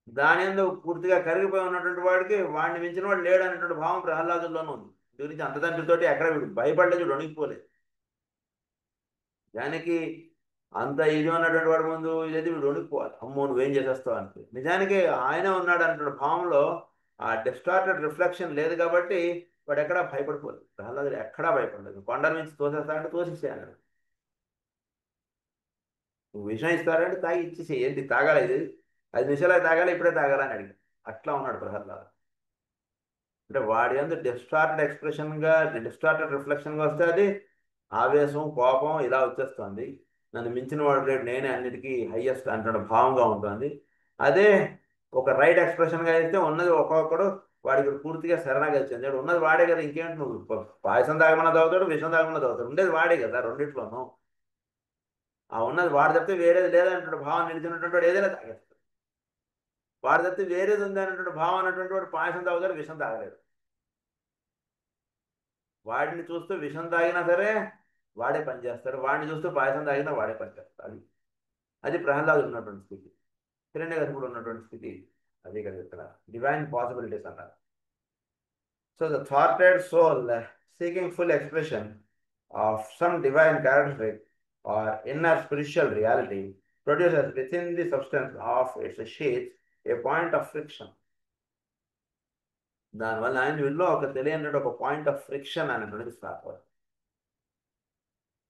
దాని ఎందుకు పూర్తిగా కరిగిపోయి ఉన్నటువంటి వాడికి వాడిని మించిన వాడు లేడు అనేటువంటి భావం ప్రహ్లాదుల్లోనూ ఉంది. గురించి అంతదండ్రితోటి ఎక్కడ వీడు భయపడలేదు, వణికిపోలేదు. దానికి అంత ఇది ఉన్నటువంటి వాడి ముందు ఇదైతే వీడు వణికిపోవాలి, అమ్మో నువ్వేం చేసేస్తావు అంటే. నిజానికి ఆయనే ఉన్నాడు అన్నటువంటి భావంలో ఆ డిస్టార్టెడ్ రిఫ్లెక్షన్ లేదు కాబట్టి వాడు ఎక్కడా భయపడిపోలేదు. ప్రహ్లాదుడు ఎక్కడా భయపడలేదు. కొండ నుంచి తోసేస్తాడంటే తోసేసేయాలి. నువ్వు విషయం ఇస్తారంటే తాగి ఇచ్చేసి, ఏంటి తాగాలి, ఇది 5 నిమిషాలు తాగాలి, ఇప్పుడే తాగాలని అడిగి అట్లా ఉన్నాడు ప్రహ్లాదు. అంటే వాడి అందు డిస్టార్టెడ్ ఎక్స్ప్రెషన్గా డిస్టార్టెడ్ రిఫ్లెక్షన్గా వస్తే అది ఆవేశం కోపం ఇలా వచ్చేస్తుంది. నన్ను మించిన వాడు రేపు నేనే అన్నిటికీ హయ్యెస్ట్ అంటున్న భావంగా ఉంటుంది. అదే ఒక రైట్ ఎక్స్ప్రెషన్గా అయితే ఉన్నది ఒక్కొక్కడు వాడికి పూర్తిగా శరణాగతి చెందాడు. ఉన్నది వాడే కదా, ఇంకేంటి నువ్వు పాయసం తాగమన్నా తాగుతాడు, విషం తాగమన్నా తాగుతాడు, ఉండేది వాడే కదా రెండిట్లోనూ. ఆ ఉన్నది వాడు తప్పితే వేరేది లేదన్నటువంటి భావం నిలిచినటువంటి వాడు ఏదైనా తాగేస్తాడు. వాడు తప్పితే వేరేది ఉంది అన్నటువంటి భావం అన్నటువంటి వాడు పాయసం తాగుతాడు, విషం తాగలేడు. వాడిని చూస్తూ విషం తాగినా సరే వాడే పనిచేస్తాడు, వాడిని చూస్తూ పాయసం తాగినా వాడే పనిచేస్తాడు. అది ప్రహ్లాదుడు ఉన్నటువంటి స్థితి, హిరణ్యకశిపుడు ఉన్నటువంటి స్థితి. అదే కదా ఇక్కడ డివైన్ పాసిబిలిటీస్ అన్నారు. సో ద థాటెడ్ soul seeking full expression of some divine characteristic or inner spiritual reality produces within the substance of its sheath a point of friction. దానివల్ల ఆయన వీళ్ళు ఒక తెలియని ఒక పాయింట్ ఆఫ్ ఫ్రిక్షన్ అనేటువంటిది స్టార్ట్ అవుతుంది.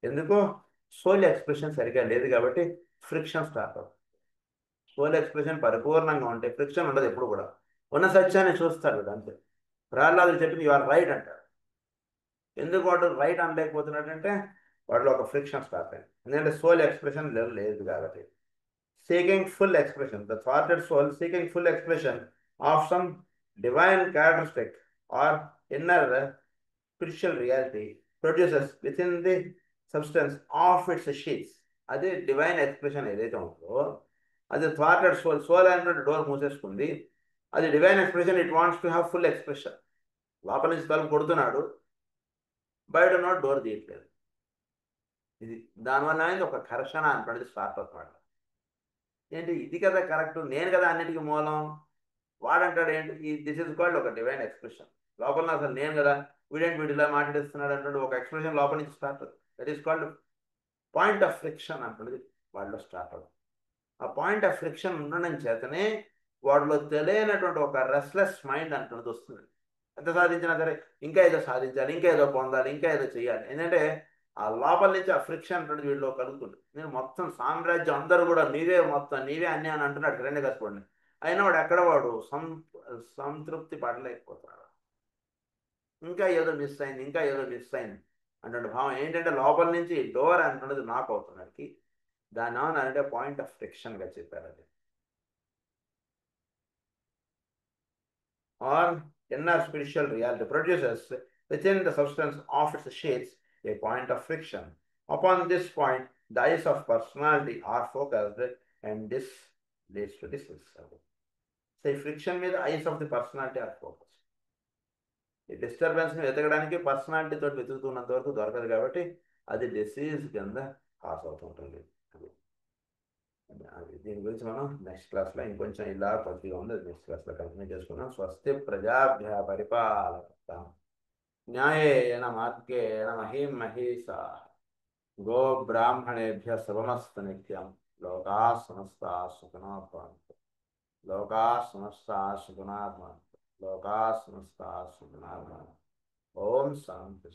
ఎందుకు? సోల్ ఎక్స్ప్రెషన్ సరిగ్గా లేదు కాబట్టి ఫ్రిక్షన్ స్టార్ట్ అవుతుంది. సోల్ ఎక్స్ప్రెషన్ పరిపూర్ణంగా ఉంటే ఫ్రిక్షన్ ఉండదు ఎప్పుడు కూడా. ఉన్న సత్యాన్ని చూస్తాడు అంతే. ప్రహ్లాదుడు చెప్పింది యు ఆర్ రైట్ అంటాడు. ఎందుకు వాడు రైట్ అనలేకపోతున్నాడంటే వాడిలో ఒక ఫ్రిక్షన్ స్టార్ట్ అయింది. ఎందుకంటే సోల్ ఎక్స్ప్రెషన్ లేదు కాబట్టి. సీకింగ్ ఫుల్ ఎక్స్ప్రెషన్, ద థాటెడ్ soul seeking full expression of some divine characteristic or inner spiritual reality produces within the substance of its sheaths. అదే డివైన్ ఎక్స్ప్రెషన్ ఏదైతే ఉందో అది థాటెడ్ సోల్. సోల్ అనేటువంటి డోర్ మూసేసుకుంది. అది divine expression. It wants to have full expression. లోపల నుంచి తలుపు కొడుతున్నాడు, బయట ఉన్నోడు డోర్ తీయట్లేదు. ఇది దానివల్ల అనేది ఒక ఘర్షణ అనేటువంటిది స్టార్ట్ అవుతున్నాడు. ఏంటి ఇది కదా కరెక్ట్, నేను కదా అన్నిటికీ మూలం. వాడంటాడు ఏంటి, దిస్ ఇస్ కాల్డ్ ఒక డివైన్ ఎక్స్ప్రెషన్. లోపల అసలు నేను కదా, వీడేంటి వీడిలా మాట్లాడిస్తున్నాడు అంటే ఒక ఎక్స్ప్రెషన్ లోపల నుంచి స్టార్ట్ అవుతుంది. That is called point of friction అంటున్నది వాడిలో స్టార్ట్ అవుతుంది. ఆ పాయింట్ ఆఫ్ ఫ్రిక్షన్ ఉండడం చేతనే వాడిలో తెలియనటువంటి ఒక రెస్ట్లెస్ మైండ్ అంటున్నది వస్తుంది. ఎంత సాధించినా సరే ఇంకా ఏదో సాధించాలి, ఇంకా ఏదో పొందాలి, ఇంకా ఏదో చేయాలి. ఎందుకంటే ఆ లోపల నుంచి ఆ ఫ్రిక్షన్ అంటున్నది వీడిలో కలుగుతుంది. నేను మొత్తం సామ్రాజ్యం అందరూ కూడా నీవే, మొత్తం నీవే అన్నీ అని అంటున్నాడు హిరణ్యకశిపుడిని. అయినా వాడు ఎక్కడ వాడు సంతృప్తి పడలేకపోతున్నాడు. ఇంకా ఏదో మిస్ అయింది, ఇంకా ఏదో మిస్ అయింది అంటే భావం ఏంటంటే లోపల నుంచి డోర్ అంటున్నది నాక్ అవుతున్నాడికి. దాని అంటే పాయింట్ ఆఫ్ ఫ్రిక్షన్గా చెప్పారు. అది or inner spiritual reality produces within the substance of its sheaths a point of friction. Upon this point, the eyes of personality are focused and this leads to disturbance. So, friction మీద eyes of the personality are focused. ఈ డిస్టర్బెన్స్ని వెతకడానికి personality తోటి వెతుకుతున్నంత వరకు దొరకదు కాబట్టి అది disease కింద cos అవుతుంటుంది. దీని గురించి మనం నెక్స్ట్ క్లాస్లో ఇంకొంచెం ఇలా కొద్దిగా ఉంది, నెక్స్ట్ క్లాస్లో కంటిన్యూ చేసుకున్నాం. స్వస్తి ప్రజాభ్య పరిపాలన న్యాయేన మార్గేణ మహీం మహీషా గో బ్రాహ్మణేభ్య శుభమస్తు నిత్యం. లోకా సమస్తా సుఖినో భవంతు. లోకా సమస్తా సుఖినో భవంతు. లోకా సమస్తా సుఖినో భవంతు. ఓం శాంతి.